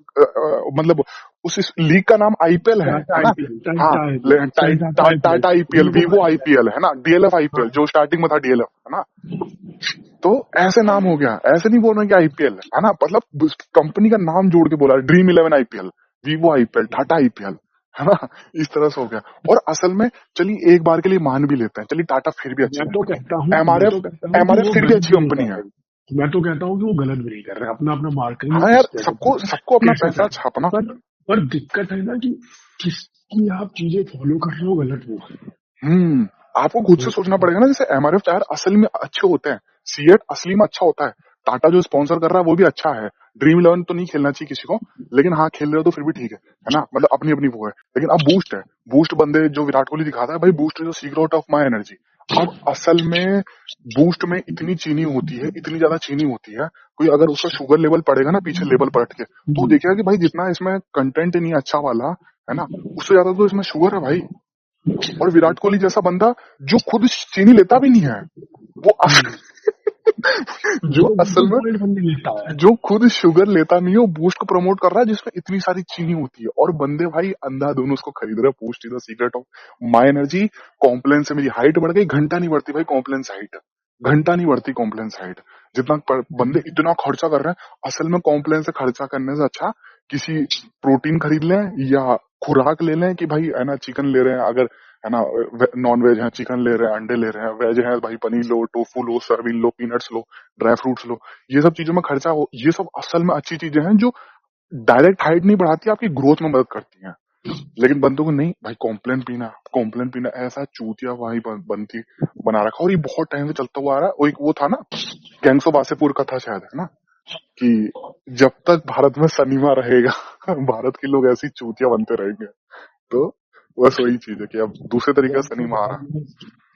मतलब उस लीग का नाम आईपीएल टाटा है ना। आईपीएल, हाँ, Tata IPL, Tata IPL, Tata IPL, Vivo Vivo IPL, IPL, है ना, डीएलएफ हाँ आईपीएल जो स्टार्टिंग में था डीएलएफ, है ना। तो ऐसे नाम हो गया, ऐसे नहीं बोल रहे कि आईपीएल, है ना, मतलब कंपनी का नाम जोड़ के बोला, dream eleven IPL, Vivo IPL, Tata IPL, है ना, इस तरह से हो गया। और असल में चलिए एक बार के लिए मान भी लेते हैं, चलिए टाटा फिर भी अच्छी मैं तो कंपनी कहता है, हूँ मैं एमआरएफ, तो कहता हूँ कि एमआरएफ वो फिर भी गलत अच्छी भी नहीं कंपनी कर है। रहे, मैं तो कहता हूँ कि वो गलत भी नहीं कर रहे, अपना अपना हाँ मार्केटिंग यार, स्ट्रेटेजी सबको सबको अपना कैसे पैसा कर, छापना। पर दिक्कत है ना कि किसकी आप चीजें फॉलो कर रहे हो, गलत वो हम्म, आपको खुद से सोचना पड़ेगा ना, जैसे एमआरएफ टायर असली में अच्छे होते हैं, सीएट असली में अच्छा होता है, टाटा जो स्पॉन्सर कर रहा है वो भी अच्छा है, ड्रीम इलेवन तो नहीं खेलना चाहिए किसी को, लेकिन हाँ खेल रहे हो तो फिर भी ठीक है ना, मतलब अपनी अपनी वो है। लेकिन अब बूस्ट है, बूस्ट बंदे जो विराट कोहली दिखाता है, भाई boost is the secret of my energy. अब असल में बूस्ट में इतनी चीनी होती है, इतनी ज्यादा चीनी होती है, कोई अगर उसका शुगर लेवल पड़ेगा ना पीछे लेवल पलट के, तो वो देखेगा कि भाई जितना इसमें कंटेंट नहीं अच्छा वाला, है ना, उससे ज्यादा तो इसमें शुगर है भाई। और विराट कोहली जैसा बंदा जो खुद चीनी लेता भी नहीं है, वो जो जो असल बिल्कुल में पॉइंट बनने लेता है। जो खुद शुगर लेता नहीं है, वो बूस्ट को प्रमोट कर रहा है जिसमें इतनी सारी चीनी होती है, और बंदे भाई अंधाधुन उसको खरीद रहे हैं। Boost is the secret of my energy. Complan से मेरी हाइट बढ़ गई, घंटा नहीं बढ़ती भाई कॉम्प्लेन से हाइट, घंटा नहीं बढ़ती कॉम्प्लेन से हाइट। जितना बंदे इतना खर्चा कर रहे हैं, असल में कॉम्प्लेन से खर्चा करने से अच्छा किसी प्रोटीन खरीद लें या खुराक ले लें, कि भाई है ना चिकन ले रहे हैं, अगर है ना, नॉन वेज है, चिकन ले रहे हैं, अंडे ले रहे हैं, वेज है भाई पनीर लो, टोफू लो, सोयाबीन लो, पीनट्स लो, ड्राई फ्रूट्स लो, ये सब चीजों में खर्चा हो, ये सब असल में अच्छी चीजें हैं जो डायरेक्ट हाइट नहीं बढ़ाती, आपकी ग्रोथ में मदद करती हैं। लेकिन बंदों को नहीं भाई, कॉम्प्लेन पीना ऐसा चूतिया भाई बनती बना रखा। और ये बहुत टाइम से चलता हुआ आ रहा है। वो एक वो था ना, गैंग्स ऑफ वासेपुर का था शायद, है ना, कि जब तक भारत में सनीमा रहेगा भारत के लोग ऐसी चूतिया बनते रहेंगे। तो बस वही चीज है कि अब दूसरे तरीके से सनीमा आ रहा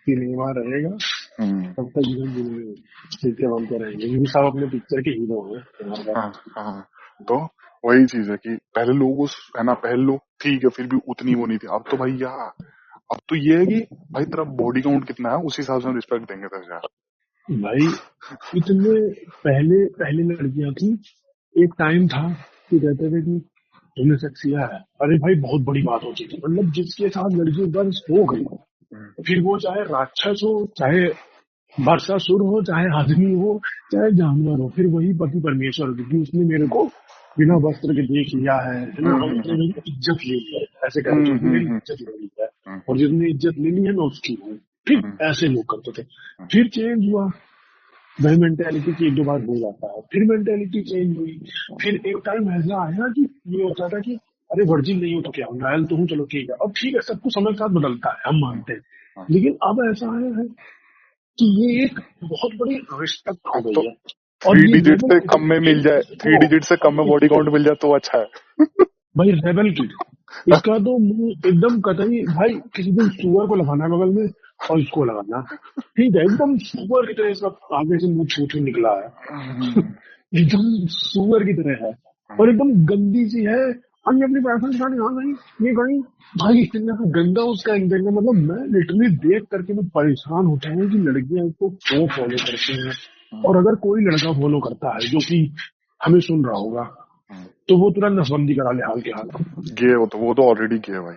सिनेमा रहेगा है। तब तक जीवन जीने सीखे बनते रहेंगे, क्योंकि सब अपने पिक्चर के हीरो हैं हमारे पास। हाँ हाँ। तो वही चीज है कि पहले लोग उस, है ना, पहले लोग ठीक है फिर भी उतनी वो नहीं थी। अब तो भैया, अब तो ये है कि भाई तेरा बॉडी काउंट कितना है उस हिसाब से हम रिस्पेक्ट देंगे तेरे यार। भाई इतने पहले पहले लड़कियां थी, एक टाइम था कि कहते थे कि तुमने सेक्स किया है, अरे भाई बहुत बड़ी बात होती थी। मतलब जिसके साथ लड़की बस हो गई, फिर वो चाहे राक्षस हो, चाहे वर्षासुर हो, चाहे आदमी हो, चाहे जानवर हो, फिर वही पति परमेश्वर हो, क्योंकि उसने मेरे को बिना वस्त्र के देख लिया है ना, और उसने मेरी इज्जत ले ली है। ऐसे कह रहे थे, उसने मेरी इज्जत ले ली है, और जिसने इज्जत ले ली है मैं उसकी हूँ। फिर ऐसे लोग करते थे। फिर चेंज हुआ, वही मेंटेलिटी की एक दो बार हो जाता है, फिर मेंटेलिटी चेंज हुई। फिर एक टाइम ऐसा आया कि ये होता था कि अरे वर्जिन नहीं हो तो क्या, घायल तो हूँ, चलो ठीक है। अब ठीक है, सब कुछ समय के साथ बदलता है, हम मानते हैं। लेकिन अब ऐसा आया है कि ये एक बहुत बड़ी रिस्पेक्ट हो अब तो गई है। और 3 ये डिजिट लेवल से कम में मिल जाए, 3 डिजिट से कम में बॉडी काउंट मिल जाए तो अच्छा है। भाई रेबल किड, इसका तो मुंह एकदम कतई। भाई किसी दिन सुअर को लगाना है बगल में, और इसको लगाना, ठीक है, एकदम सुअर की तरह इसका आगे से मुंह छू छू निकला है एकदम सुअर की तरह है, और एकदम गंदी सी है। अन्य अपनी पैसा दिखाने आ गई, ये गई। भाई इतना गंदा उसका एंगल है, मतलब मैं लिटरली देख करके मैं परेशान होता हूँ कि लड़कियां इसको क्यों फॉलो करती हैं। और अगर कोई लड़का फॉलो करता है जो कि हमें सुन रहा होगा, तो वो तुरंत नसबंदी करा ले हाल के हाल। गे वो तो ऑलरेडी गे भाई।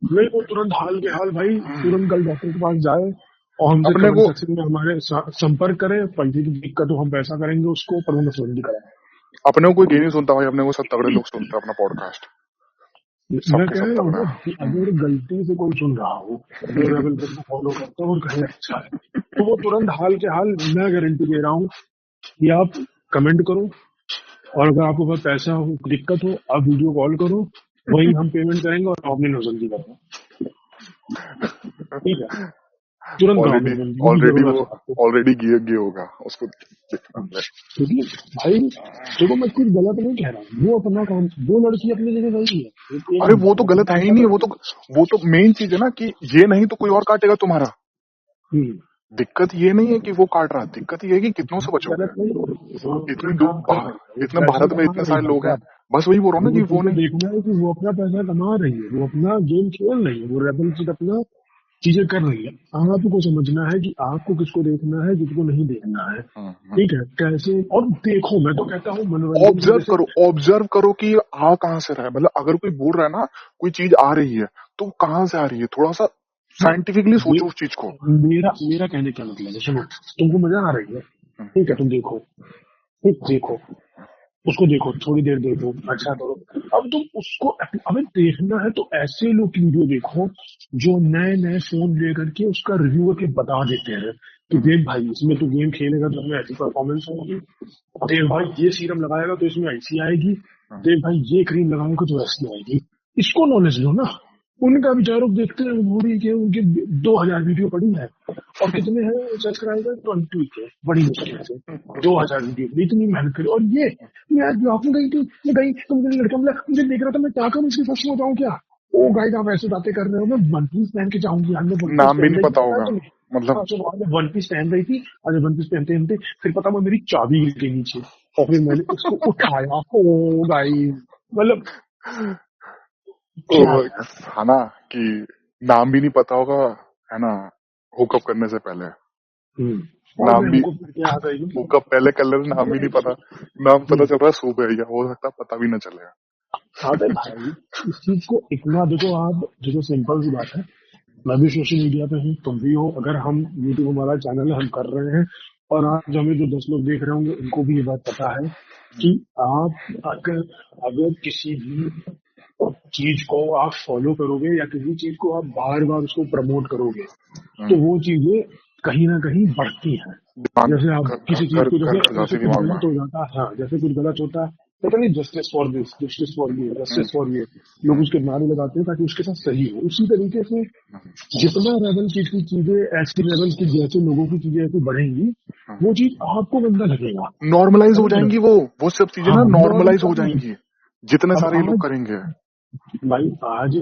नहीं, वो तुरंत हाल के हाल भाई, तुरंत कल डॉक्टर के पास जाए और हमसे अपने कमेंट को सेक्शन में हमारे संपर्क करें। पैसे की दिक्कत हो हम पैसा करेंगे उसको, पर वो नसबंदी कराए। अपने को कोई गे नहीं सुनता भाई, अपने को सब तगड़े लोग सुनते हैं अपना पॉडकास्ट। मैं सबके कह सब रहा हूँ तगड़ा ना है। कि अगर गलती से कोई सुन रहा हो जो रेबल को फॉलो करता है और कहे अच्छा है, तो वो तुरंत हाल के हाल, मैं गारंटी दे रहा हूँ कि आप कमेंट करो, और अगर आपको बहुत पैसा हो, दिक्कत हो, आप वीडियो कॉल करो, वही हम पेमेंट करेंगे और आप अपनी नसबंदी करेंगे। ठीक है, तुरंत कराओ ऑलरेडी नसबंदी, क्योंकि ऑलरेडी वो जरूरत है आपको। ऑलरेडी गे होगा उसको। क्योंकि भाई देखो, मैं कुछ गलत नहीं कह रहा हूँ, वो अपना काम, वो लड़की अपनी जगह सही है, अरे वो तो एक गलत है ही माता नहीं, करती वो तो मेन चीज है ना कि ये नहीं तो कोई और काटेगा तुम्हारा। है। दिक्कत ये नहीं है कि वो काट रहा, दिक्कत ये है कि कितनों से बचोगे। गलत नहीं, वो इतने अपना काम कर रही है, वो इतने पैसा भारत में कमा इतने रही सारे है लोग हैं। भाई। बस वही बोल रहा हूँ ना वो कि वो तुझे नहीं। देखना है कि वो अपना पैसा कमा रही है, वो अपना गेम खेल रही है, वो रेबल से अपना चीजें कर रही है। आपको समझना है कि आपको किसको देखना है, किसको नहीं देखना है। ठीक है, कैसे, और देखो, मैं तो कहता हूँ मनोरंजन की वजह से। ऑब्जर्व करो कि ये आ कहाँ से रहा है। मतलब अगर कोई बोल रहा है ना, कोई चीज आ रही है तो कहाँ से आ रही है, थोड़ा सा हाँ, साइंटिफिकली ये सोचो उस चीज को। मेरा मेरा कहने का मतलब है, सुनो, तुमको मजा आ रही है, ठीक है, तुम देखो, ठीक, देखो, उसको देखो, थोड़ी देर देखो, अच्छा करो। अब तुम उसको अबे देखना है तो ऐसे लोग की वीडियो देखो जो नए नए फोन लेकर के उसका रिव्यू करके बता देते हैं कि देख भाई इसमें तो गेम खेलेगा तो इसमें ऐसी परफॉर्मेंस होगी, देख भाई ये सीरम लगाएगा तो इसमें ऐसी आएगी, देख भाई ये क्रीम लगाएगा तो ऐसी आएगी। इसको नॉलेज लो ना। उनका विचारों देखते हैं, बूढ़ी के उनके 2000 वीडियो पड़ी है, और कितने हैं सब्सक्राइबर, 20 के, बड़ी मुश्किल से 2000 वीडियो, इतनी मेहनत करी। और ये मैं आज ब्लॉक में गई थी, मैं गई तो मुझे लड़का मिला, मुझे देख रहा था, मैं क्या करूँ, इसकी फंसी हो जाऊँ क्या? ओ गाइड, आप ऐसे बातें कर रहे हो, मैं वन पीस पहन के जाऊंगी, हमने वन पीस नाम भी पहन नहीं रही थी, पता पता है होगा तुम्हें? मतलब। हाँ सुनो, आज वन पीस पहन रही थी, आज वन पीस पहनते पहनते फिर पता मैं मेरी चाबी गिर गई नीचे, और फिर मैंने उसको उठाया। ओ गाइड, मतलब क्या यार। है ना कि नाम भी नहीं पता होगा, है ना, हुकअप करने से पहले। और मैं नाम भी हमको फिर क्या आ गई। हुकअप पहले कर ले, नाम भी नहीं पता। नाम पता चल रहा है सुबह, या हो सकता है पता भी ना चलेगा। अबे भाई, इस चीज को इतना देखो, आप देखो, सिंपल सी बात है, मैं भी सोशल मीडिया पे हूँ, तुम भी हो, अगर हम यूट्यूब हमारा चैनल है, हम कर रहे हैं, और आज हमें जो 10 लोग देख रहे होंगे उनको भी ये बात पता है कि आप अगर अगर किसी भी चीज को आप फॉलो करोगे या किसी चीज को आप बार बार उसको प्रमोट करोगे तो हम्म, वो चीजें कहीं ना कहीं बढ़ती हैं। दिमाग जैसे आप घर किसी चीज घर को घर जैसे कर जैसे जाती कुछ दिमाग में। गलत हो जाता है, हाँ जैसे कुछ गलत होता है, पता नहीं justice for this, justice for ये, हम्म, जस्टिस फॉर ये, लोग उसके नारे लगाते हैं ताकि उसके साथ सही हो। उसी तरीके से हम्म, जितना लेवल की चीजें ऐसी लेवल की जैसे लोगों की चीजें ऐसी बढ़ेंगी हम्म। वो चीज आपको गंदा लगेगा। नॉर्मलाइज हो समझ रहे हो? जाएंगी वो सब चीजें हाँ ना नॉर्मलाइज हो नॉर्मल। जाएंगी जितने अब सारे ये लोग आज करेंगे। भाई आज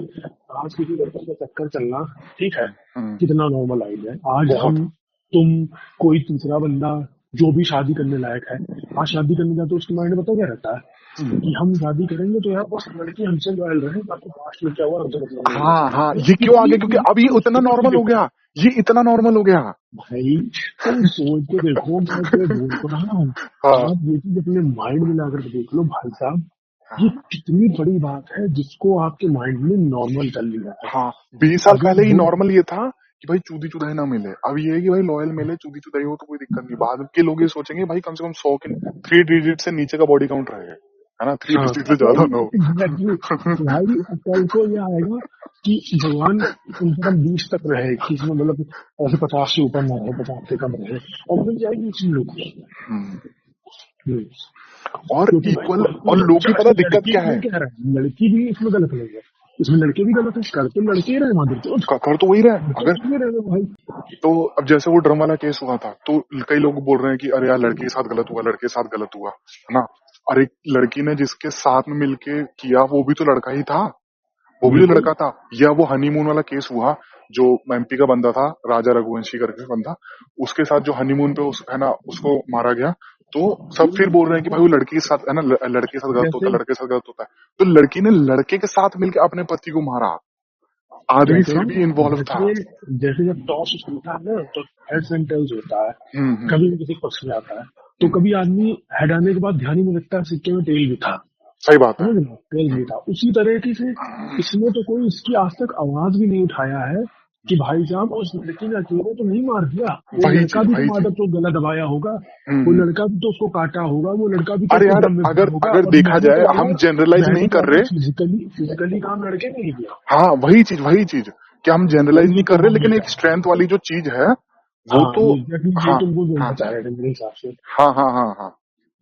आज किसी लड़की का चक्कर चलना ठीक है, हम्म, कितना नॉर्मलाइज है। आज बहुत। हम, तुम, कोई तीसरा बंदा जो भी शादी करने लायक है, आज शादी करने जाते तो उसके माइंड में पता क्या रहता है कि हम शादी करेंगे तो यार बस लड़की हमसे लॉयल रहे, बाकी पास्ट में क्या हुआ हमसे मतलब नहीं हाँ है। हाँ, ये ये क्यों कितनी आगे, क्योंकि अब ये तुम उतना सोच के नॉर्मल हो देखो गया। ये इतना नॉर्मल हो गया। भाई, तुम सोच के देखो, मैं तो बोल तो रहा हूँ, हाँ आप ये चीज अपने माइंड में लाकर के देख लो भाई साहब। ये हाँ कितनी बड़ी बात है जिसको आपके माइंड में नॉर्मल कर लिया है। हाँ। 20 साल अगर पहले ही वो, नॉर्मल ये था कि भाई चूदी चुदाई ना मिले। अब ये है कि भाई लॉयल मिले, चूदी चुदाई हो तो कोई दिक्कत नहीं। बाद के लोग ये सोचेंगे भाई कम से कम 100 के 3 डिजिट से नीचे का बॉडी काउंट रहे, है ना, थ्री हाँ डिजिट से ज्यादा वही ना एग्जैक्टली हो। भाई, कल को ये आएगा कि भगवान कम से कम 20 तक रहे, किसी में मतलब ऐसे 50 से ऊपर ना रहे, 50 से कम रहे, और मिल जाएगी इसी लोग को। हम्म, हम्म, और क्योंकि भाई इक्वल। और कोई लोग की पता अच्छा दिक्कत लड़की क्या को है। नहीं कह रहा है, लड़की भी इसमें गलत नहीं है, इसमें लड़के भी गलत है, कर तो लड़के ही रहे माधुर चौथ, कर तो वही रहा है। कर तो अगर वही रहे भाई। तो अब जैसे वो ड्रम वाला केस हुआ था तो कई लोग बोल रहे हैं कि अरे यार लड़के के साथ गलत हुआ, लड़के के साथ गलत हुआ, है ना। अरे लड़की ने जिसके साथ में मिलके किया वो भी तो लड़का ही था, वो भी तो बिल्कुल। लड़का था। या वो हनीमून वाला केस हुआ, जो एमपी का बंदा था, राजा रघुवंशी करके बंदा, उसके साथ जो हनीमून पे है ना उसको मारा गया। तो सब फिर बोल रहे हैं कि भाई वो लड़की के साथ है ना, लड़के के साथ गलत होता जैसे है, लड़के के साथ गलत होता है। तो लड़की ने लड़के के साथ मिलकर अपने पति को मारा, आदमी कहते फिर हैं भी इन्वॉल्व था। जैसे जैसे जब टॉस होता है ना तो हेड्स एंड टेल्स होता है, हम्म। कभी भी किसी पक्ष में आता है, तो हम्म, कभी आदमी हेड आने के बाद ध्यान ही नहीं रखता सिक्के में टेल भी था। सही बात है। समझ लो टेल हम्म, भी था। उसी तरीके से इसमें तो कोई इसकी आज तक आवाज भी नहीं उठाया है कि भाई साहब उस लड़की ने अकेले तो नहीं मार दिया, वो वही लड़का चीज भी तो वही चीज। मादक तो गला दबाया होगा, वो हम्म। लड़का भी तो उसको काटा होगा, वो लड़का भी तो अरे उसको यार, ड्रम में अगर भरा होगा, अगर और देखा मैंने जाए, तो हम अगर जनरलाइज मैंने नहीं तो कर अगर रहे। फिजिकली फिजिकली काम लड़के ने ही किया, हाँ वही चीज कि हम जनरलाइज वही नहीं ये कर रहे, तुम्हारा लेकिन बेटा एक है। स्ट्रेंथ वाली जो चीज है वो हाँ तो। ये एग्जैक्टली ये हाँ तुमको बोलना हाँ चाह रहे थे मेरे हिसाब से। हाँ हाँ हाँ हाँ।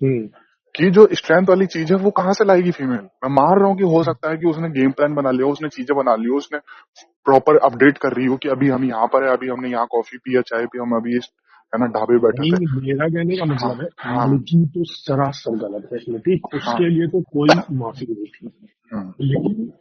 हम्म। कि जो स्ट्रेंथ वाली चीज है वो कहाँ से लाएगी फीमेल। मैं मान रहा हूँ कि हो सकता है कि उसने गेम प्लान बना लिया हो, उसने चीजें बना ली हो, उसने प्रॉपर अपडेट कर रही हो कि अभी हम यहाँ पर है, अभी हमने यहाँ कॉफी पी या चाय पी, हम अभी है ना ढाबे बैठे नहीं थे। मेरा कहने का हाँ मतलब है हाँ लड़की तो सरासर गलत है इसमें, ठीक, हाँ। उसके लिए तो कोई माफी नहीं थी। हम्म, लेकिन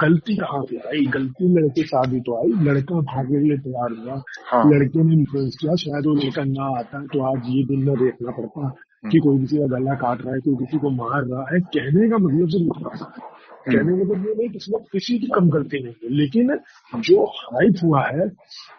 गलती कहाँ से आई, गलती लड़के के साथ भी तो आई, लड़का भागने के लिए तैयार हुआ, हाँ। लड़के ने इन्फ्लुएंस किया, शायद वो लड़का ना आता तो आज ये दिन न देखना पड़ता हम्म, कि कोई किसी का गला काट रहा है, कोई किसी को मार रहा है। कहने का मतलब सिर्फ इतना सा है, हम्म, कहने का मतलब ये नहीं कि इसमें किसी की कम गलती नहीं है, लेकिन जो हाइप हुआ है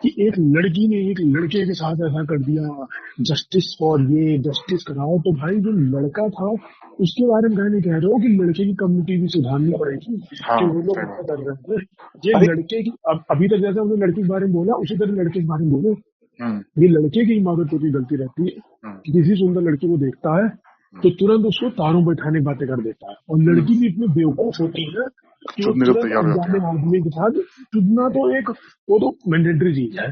कि एक लड़की ने एक लड़के के साथ ऐसा कर दिया, जस्टिस फॉर ये, जस्टिस कराओ, तो भाई जो लड़का था उसके बारे में कहने कह रहे हो कि लड़के की कम्युनिटी भी सुधारनी पड़ेगी कि हाँ वो लोग सही ऐसा बात। कर रहे हैं। ये अरे। लड़के की अभी तक जैसे हमने लड़के के बारे में बोला उसी तरह लड़के के बारे में बोलो। हम्म, ये लड़के की इमारतों की गलती रहती है हम्म, कि किसी सुंदर लड़की को देखता है हम्म, तो तुरंत उसको तारों बैठाने की बातें कर देता है, और हम्म। लड़की भी इतनी बेवकूफ होती है कि वो चुदने को तुरंत तैयार हो जाते अनजाने हैं। आदमी के साथ चुदना तो एक, वो तो मैंडेटरी चीज है।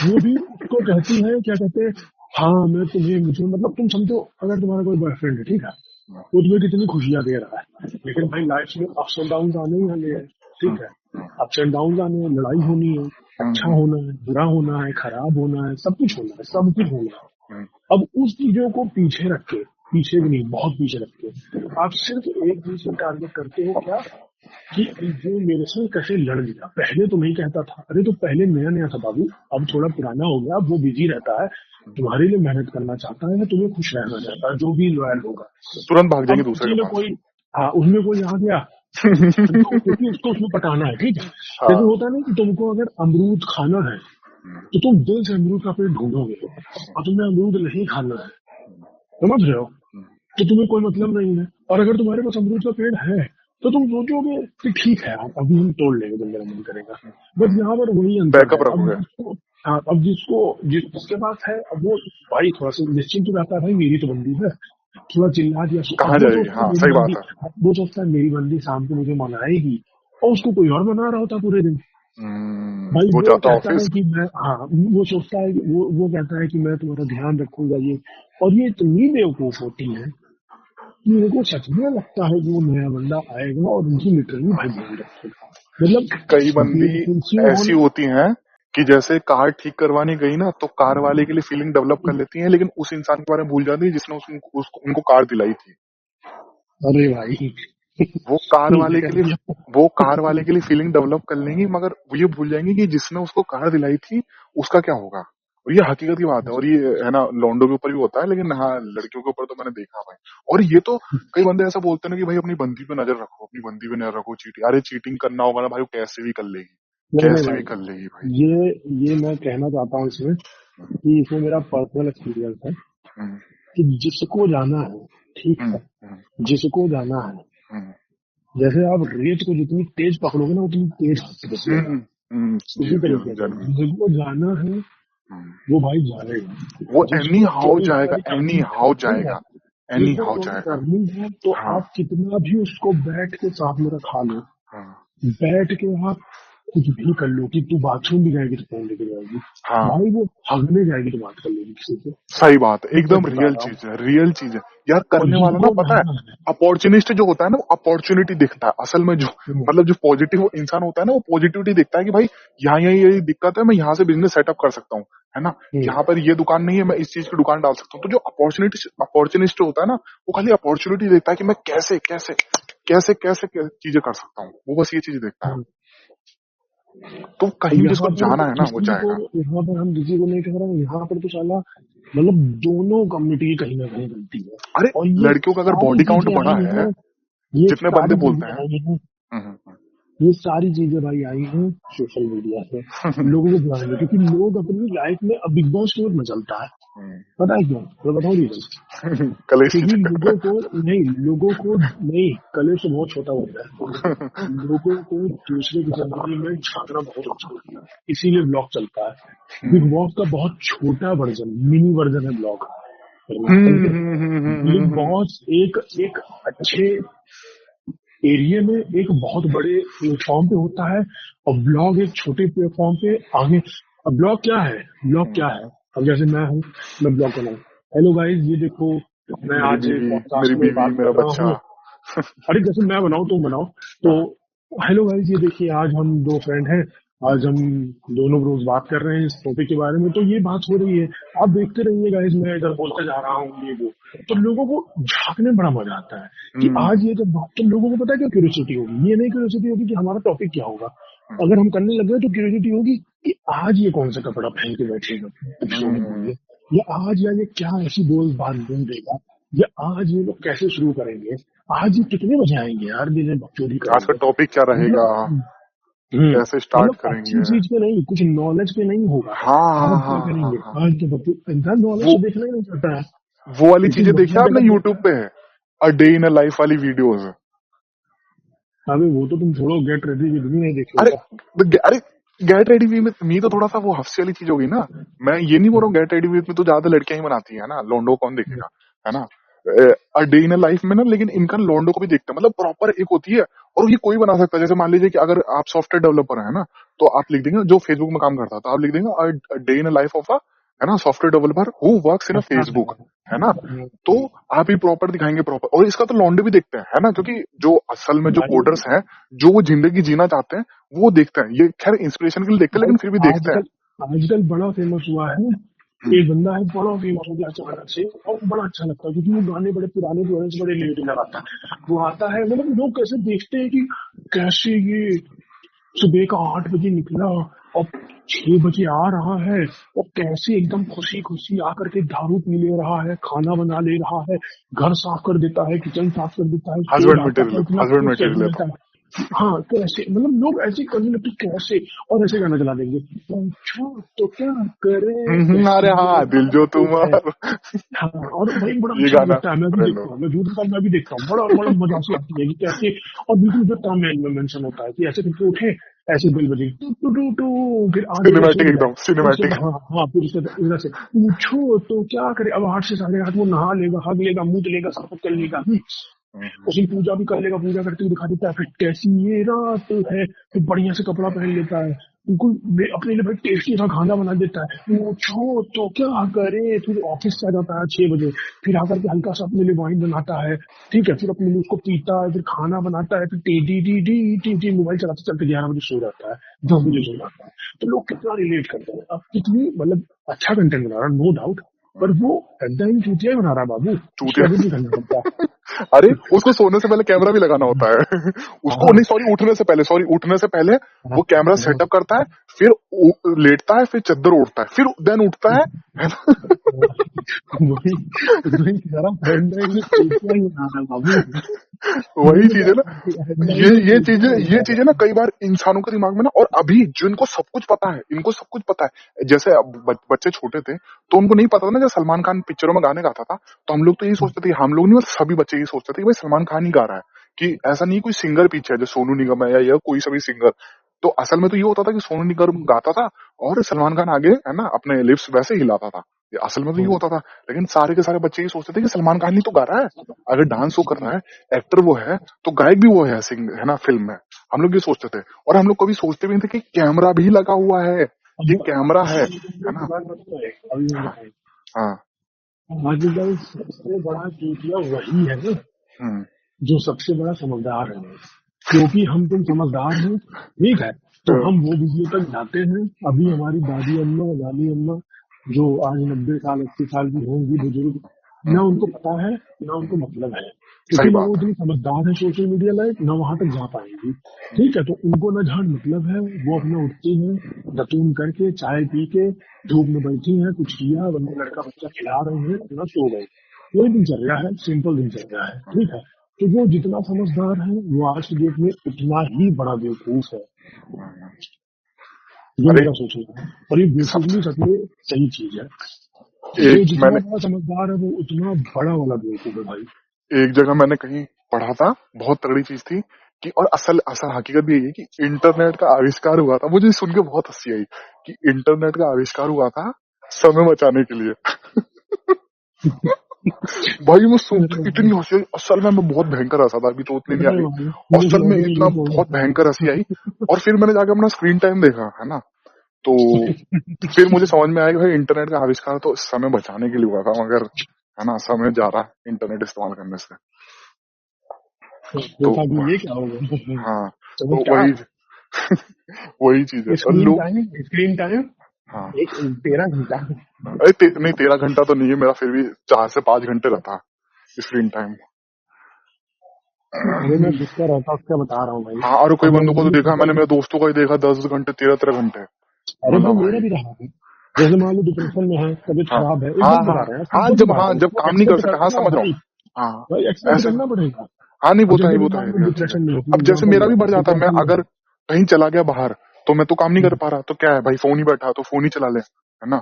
वो भी उसको कहती है, क्या कहते हैं, हाँ मैं तुम्हें, मुझे मतलब तुम समझो अगर तुम्हारा कोई बॉयफ्रेंड है ठीक है, हम्म, वो तुम्हें कितनी खुशियां दे रहा है, लेकिन भाई लाइफ में अप्स एंड डाउन आने ही वाले हैं, हम्म, ठीक है, अप्स एंड डाउन आने हैं, लड़ाई होनी है, अच्छा हम्म, होना है, बुरा होना है, खराब होना है, सब कुछ होना है, सब कुछ होना है। हम्म, अब उस चीजों को पीछे रख के, पीछे भी नहीं बहुत पीछे रख के, आप सिर्फ एक चीज को टारगेट करते हो क्या कि जो मेरे से कैसे लड़ लिया, पहले तो नहीं कहता था, अरे तो पहले नया नया था बाबू, अब थोड़ा पुराना हो गया, अब वो बिजी रहता है, तुम्हारे लिए मेहनत करना चाहता है, तुम्हें खुश रहना चाहता है, जो भी लॉयल होगा। तुरंत भाग जाएंगे अब दूसरे उसी के में पास। कोई, हाँ उसमें कोई आ गया तो क्योंकि उसको उसमें पटाना है, ठीक है, जैसे हाँ। होता नहीं कि तुमको अगर अमरूद खाना है हम्म, तो तुम दिल से अमरूद का पेड़ ढूंढोगे, और तुम्हें अमरूद नहीं खाना है, समझ रहे हो, हम्म, तो तुम्हें कोई मतलब नहीं है। और अगर तुम्हारे पास अमरूद का पेड़ है तो तुम सोचोगे कि ठीक है यार अभी हम तोड़ लेंगे जब मेरा मन करेगा। बस यहाँ पर वही अंतर है। बैकअप अब रखोगे। जिसको, हाँ अब जिसको जिसके पास है अब वो भाई थोड़ा सा निश्चिंत रहता है, भाई मेरी तो बंदी है, थोड़ा चिल्ला दिया, कहाँ अब वो जाएगी? सोचता है हाँ मेरी सही बंदी, बात है। अब वो सोचता है मेरी बंदी शाम को मुझे मनाएगी, और उसको कोई और मना रहा होता पूरे दिन। भाई वो वो जाता कहता है ऑफिस। कि मैं, हाँ, वो सोचता है, वो कहता है कि मैं तुम्हारा ध्यान रखूंगा ये। और ये इतनी बेवकूफ होती है कि उनको सच में लगता है कि वो नया बंदा आएगा और उनकी लिटरली भाई ध्यान रखेगा। कई मतलब बंदी बेवकूफियों ऐसी होना। होती हैं कि जैसे कार ठीक करवाने गई ना, तो कार वाले के लिए फीलिंग डेवलप कर लेती हैं, लेकिन उस इंसान के बारे में भूल जाती है जिसने उनको कार दिलाई थी। अरे भाई वो कार ये वाले के कर लिए दिया। वो कार वाले के लिए फीलिंग डेवलप कर लेंगी, मगर वो ये भूल जाएंगे कि जिसने उसको कार दिलाई थी उसका क्या होगा। और ये हकीकत की बात है, और ये है ना लौंडो के ऊपर भी होता है, लेकिन हाँ लड़कियों के ऊपर तो मैंने देखा भाई। और ये तो कई बंदे ऐसा बोलते हैं ना कि भाई अपनी बंदी पे नजर रखो, अपनी बंदी पे नजर रखो, चीटिंग, अरे चीटिंग करना होगा ना भाई वो कैसे भी कर लेगी, नहीं नहीं कैसे भी कर भाई, लेगी भाई। ये मैं कहना चाहता हूँ इसमें कि इसमें मेरा पर्सनल एक्सपीरियंस है हम्म, कि जिसको जाना है, ठीक हम्म, है, हम्म, जिसको जाना है, हम्म, जैसे आप रेत को जितनी तेज पकड़ोगे ना उतनी तेज हाथ से फिसलेगा। जी उसी जी तरीके से जनरल। जिसको जाना है वो भाई जाएगा। वो एनी जिसको हाउ जो जाएगा, भाई एनी अर्निंग हाउ करनी है, जाएगा, एनी जिसको हाउ जो है जाएगा। करनी है, तो हाँ आप कितना भी उसको बैठ के साथ में रखा लो, हाँ बैठ के आप कुछ भी कर लो, कि तू बाथरूम भी जाएगी तो फोन लेके जाएगी, हाँ, भाई वो हगने जाएगी तो बात कर लेगी किसी से। सही बात है, ये सच एकदम बता रियल रहा हूँ। चीज है, रियल चीज है। यार और करने वाला ना जिसको पता है, जाना है, अपॉर्चुनिस्ट जो होता है ना, वो अपॉर्चुनिटी देखता है असल में। जो हम्म, मतलब जो पॉजिटिव इंसान होता है ना, वो पॉजिटिविटी देखता है कि भाई यहाँ यहाँ ये दिक्कत है, मैं यहाँ से बिजनेस सेटअप कर सकता हूँ, है ना। हम्म, यहाँ पर ये दुकान नहीं है, मैं इस चीज की दुकान डाल सकता हूँ। तो जो अपॉर्चुनिस्ट होता है ना, वो खाली अपॉर्चुनिटी देखता है कि मैं कैसे कैसे कैसे कैसे चीजें कर सकता हूँ, वो बस ये चीज देखता है। हम्म। तो और कहीं भी यहाँ जिसको पर जाना है ना वो किसी को, जाएगा। यहाँ पर हम किसी को नहीं कह रहे हैं, यहाँ पर तो साला मतलब दोनों कम्युनिटी की कहीं ना कहीं गलती है। अरे और ये लड़कियों का अगर सारी बॉडी काउंट चीजें बढ़ा आई है, हैं, ये जितने बंदे सारी बोलते चीजें हैं। आई हैं, हम्म, ये सारी चीजें भाई आई हैं सोशल मीडिया से, लोगों को बुलाने, क्योंकि लोग अपनी लाइफ में, अब बिग बॉस की ओर में चलता है। हम्म, पता है क्यों? तो बताओ रीजन। कलेश के क्योंकि चक्कर लोगों को, नहीं, लोगों को नहीं, कलेश से बहुत छोटा होता है, लोगों को दूसरे की जिंदगी में झांकना बहुत अच्छा लगता है, इसीलिए ब्लॉग चलता है। बिग बॉस का बहुत छोटा वर्जन, मिनी वर्जन है ब्लॉग, समझे? बिग हम्म। बॉस एक एक अच्छे एरिया में एक बहुत बड़े प्लेटफॉर्म पे होता है, और ब्लॉग एक छोटे प्लेटफॉर्म पे आगे। अब ब्लॉग क्या है, ब्लॉग क्या है? अब जैसे मैं हूँ, मैं ब्लॉग बनाऊँ, हेलो गाइस ये देखो मैं मेरी आज बीवी, पॉडकास्ट मेरी में बीवी, बात मेरा कर रहा बच्चा। हूँ। अरे जैसे मैं बनाऊँ तुम बनाओ, तो हेलो गाइस ये देखिए आज हम दो फ्रेंड हैं, आज हम दोनों रोज बात कर रहे हैं इस टॉपिक के बारे में, तो ये बात हो रही है, आप देखते रहिए गाइस, मैं इधर बोलते जा रहा हूँ ये वो। तो लोगों को झांकने में बड़ा मजा आता है कि हम्म, आज ये जब बात, तो लोगों को पता है क्या क्यूरियोसिटी होगी, ये नहीं क्यूरियोसिटी होगी कि हमारा टॉपिक क्या होगा। अगर हम करने लग गए तो क्यूरियोसिटी होगी कि आज ये कौन सा कपड़ा पहन के बैठेगा एपिसोड के हम्म। लिए, या आज या ये क्या ऐसी बोल बात बोल देगा, या आज ये लोग कैसे शुरू करेंगे, आज ये कितने बजे आएंगे यार, दिन बकचोदी आज का करेंगे। टॉपिक क्या रहेगा, मतलब कैसे कैसे स्टार्ट मतलब अच्छी करेंगे। चीज पे नहीं, कुछ नॉलेज पे नहीं होगा। हाँ हाँ आज क्या हाँ हाँ करेंगे, हाँ। आज के बच्चे इंसान नॉलेज वो तो देखना ही नहीं चाहता है, वो वाली लेकिन चीजें देखी बढ़िया आपने जगह यूट्यूब देखता है। पे, a day in a life वाली वीडियोस। अबे वो तो तुम छोड़ो, गेट रेडी विद मी नहीं देखे हो अरे क्या? अरे गेट रेडी विद मी तो थोड़ा सा वो हफ्से वाली चीज होगी ना। मैं ये नहीं बोल रहा हूँ, गेट रेडी विद मी तो ज्यादा लड़कियां ही बनाती है ना, लोंडो कौन देखेगा, है ना। A day in a life में ना, लेकिन इनका लोंडो को भी देखते हैं, मतलब प्रॉपर एक होती है। और ये कोई बना सकता है, जैसे मान लीजिए कि अगर आप सॉफ्टवेयर डेवलपर है ना, तो आप लिख देंगे, जो फेसबुक में काम करता है तो आप लिख देंगे day in a life of a, है ना, software developer who works in a अच्छा फेसबुक, है। है ना। तो आप ही प्रॉपर दिखाएंगे प्रॉपर, और इसका तो लौंडे भी देखते हैं, है ना, क्योंकि जो असल में जो भाई कोडर्स हैं, जो वो जिंदगी जीना चाहते हैं, वो देखते हैं। ये खैर इंस्पिरेशन के लिए देखते हैं, भाई लेकिन फिर भी देखते हैं। आजकल, आजकल बड़ा फेमस हुआ है, हम्म, एक बंदा है बड़ा फेमस हो गया अचानक से, और बड़ा अच्छा लगता है क्योंकि वो गाने बड़े पुराने पुराने से बड़े लेट लगाता है, वो आता है, मतलब लोग कैसे देखते हैं कि कैसे ये सुबह का 8 बजे निकला और 6 बजे आ रहा है, और कैसे एकदम खुशी खुशी आकर के दारू पी ले रहा है, खाना बना ले रहा है, घर साफ कर देता है, किचन साफ कर देता है, कोड हस्बैंड आता है, मटेरियल, इतना हस्बैंड खुश कैसे मटेरियल है तो। रहता है। हाँ कैसे, मतलब लोग ऐसे करने लगते कैसे, और ऐसे गाना चला देंगे, पूछो तो क्या करे, अरे ये हाँ, दिल जो रात है। तुम्हारा। हाँ, और भाई बड़ा ये अच्छा भी गाना लगता है, मैं भी ट्रेंड देखता हो। हूँ, मैं झूठ बताऊं मैं भी देखता हूँ, बड़ा बड़ा मजा से आती है कि कैसे। और बिल्कुल जो टर्म में मेंशन होता है कि ऐसे करके उठे, ऐसे बेल बजेगी टू टू टू टू, फिर आगे जगह सो सिनेमैटिक जाए, एकदम फिर उसके सिनेमैटिक। बाद हाँ हाँ, फिर उसके बाद इधर से पूछो तो क्या करे, अब 8 से 8:30 वो नहा लेगा, हग लेगा, मूत लेगा, सब कर लेगा, उस दिन पूजा भी कर लेगा, पूजा करते हुए दिखा देता है, फिर कैसी ये रात है, फिर बढ़िया से कपड़ा पहन लेता है, बिल्कुल अपने लिए भाई टेस्टी सा खाना बना देता है, पूछो तो क्या करे, फिर ऑफिस से आ जाता है 6 बजे, फिर आकर के हल्का सा अपने लिए वाइन बनाता है, ठीक है, फिर अपने लिए उसको पीता है, फिर खाना बनाता है, फिर T T T T T T mobile चलाते चलते 11 बजे सो जाता है, 10 बजे सो जाता है। तो लोग कितना रिलेट करते हैं, अब कितनी मतलब अच्छा कंटेंट बना रहा है, नो डाउट, पर वो एकदम चूतिया ही बना रहा है बाबू, उसको चूतिया। एडिट भी करना पड़ता है। अरे उसको सोने से पहले कैमरा भी लगाना होता है। उसको हाँ नहीं, सॉरी उठने से पहले हाँ वो कैमरा हाँ। सेटअप करता है, फिर लेटता है, फिर चादर ओढ़ता है, फिर देन उठता है ना। वही वही सारा फ्रेंड है, ये चूतिया ही बना रहा है बाबू, वही यही चीज कह है ना। रहा हूँ कि हेडलाइन में चूतिया ये बना रहा चीजें ना कई बार इंसानों के दिमाग में ना, और अभी जिनको सब कुछ पता है, इनको सब कुछ पता है, जैसे अब बच्चे छोटे थे तो उनको नहीं पता था ना, जब सलमान खान पिक्चरों में गाने गाता था, तो हम लोग तो यही सोचते थे, हम लोग नहीं मतलब सभी बच्चे यही सोचते थे कि भाई सलमान खान ही गा रहा है, कि ऐसा नहीं कोई सिंगर पीछे है जो सोनू निगम है या कोई सा भी सिंगर। तो असल में तो ये होता था कि सोनू निगम गाता था और सलमान खान आगे है ना अपने लिप्स वैसे हिलाता था, ये असल में तो ये है। होता था। लेकिन सारे के सारे बच्चे ये सोचते थे कि सलमान खान ही तो गा रहा है, अगर डांस वो कर रहा है, एक्टर वो है, तो गायक भी वो है, सिंग है ना फिल्म में। हम लोग ये सोचते थे, और हम लोग कभी सोचते भी नहीं थे कि कैमरा भी लगा हुआ है, ये अब कैमरा है एक ना। बात बताए, अभी मैं हाँ बताऊँ, हाँ। आजकल सबसे बड़ा चूतिया वही है ना, हम्म जो सबसे बड़ा समझदार है, क्योंकि हम तुम समझदार हैं, ठीक है, तो हम वो वीडियो तक जाते हैं। अभी हमारी दादी अम्मा नानी अम्मा जो आज 90 साल 80 साल की होंगी बुजुर्ग, ना हम्म, उनको पता है, ना उनको मतलब है, सही क्योंकि ना वो बात है। इतनी समझदार है सोशल मीडिया लाइक, ना वहां तक जा पाएंगी, ठीक है, तो उनको ना झाड़ मतलब है, वो अपना उठती हैं दतून करके चाय पी के, धूप में बैठी हैं, कुछ किया बंदे लड़का बच्चा खिला रहे हैं, अपना सो गए, वही दिनचर्या है, सिंपल दिनचर्या है, ठीक है। तो जो जितना समझदार है वो आज की डेट में उतना ही बड़ा बेवकूफ है, ये अरे मेरा सोचना है, और ये सब बेसिकली सच में सही चीज है। जो एक जितना मैंने बड़ा समझदार है वो उतना बड़ा वाला बेवकूफ है भाई। एक जगह मैंने कहीं पढ़ा था, बहुत तगड़ी चीज थी, कि और असल असल हकीकत भी यही है कि इंटरनेट का आविष्कार हुआ था, मुझे सुन के बहुत हंसी आई, कि इंटरनेट का आविष्कार हुआ था समय बचाने के लिए। भाई मैं सुन के इतनी हंसी आई, असल में मैं बहुत भयंकर हंसा था, अभी तो उतनी नहीं आ अरे रही। भाई मुझे असल में अभी इतना भी फोन बहुत भयंकर हंसी आई। और फिर मैंने जाके अपना स्क्रीन टाइम देखा है ना, तो फिर मुझे समझ में आया कि भाई इंटरनेट का आविष्कार तो समय बचाने के लिए हुआ था, मगर है ना समय जा रहा है इंटरनेट इस्तेमाल करने से। तो देखा कि ये क्या होगा, हाँ, तो चमत्कार। वही वही चीज है, और स्क्रीन लोग। टाइम, स्क्रीन टाइम हाँ, एक 13 घंटा। अरे नहीं 13 घंटा तो नहीं है मेरा, फिर भी 4 से 5 घंटे रहता है स्क्रीन टाइम। अरे मैं जिसका रहता हूँ उसका बता रहा हूँ भाई। हाँ, और कोई अब मैं बंदों को तो नॉर्मली देखा सिंपल मैंने, सा, मेरे दोस्तों को ही देखा 10 घंटे 13 13 घंटे। अरे बोला भाई मेरा भाई। भी रहा है, जैसे मान लो डिप्रेशन में है, तबीयत हाँ खराब है, हाँ एकदम हाँ बता रहे हैं, हाँ, सिंपल सी बात है, जब उसको काम नहीं कर एक्सेप्ट सकते, हाँ करना समझ रहा हूँ। भाई, हाँ भाई एक्सेप्ट ऐसे, करना पड़ेगा। हाँ नहीं अब वो तो है, जैसे वो कि तो मान है लो यार। डिप्रेशन में हो, तुम अब जैसे एग्जाम्पल मेरा दे भी रहा बढ़ हूँ, जाता है, मैं डिप्रेशन में अगर कहीं चला गया बाहर, तो मैं तो काम नहीं कर पा रहा, तो क्या है भाई, फोन ही बैठा तो फोन ही चला ले, है ना।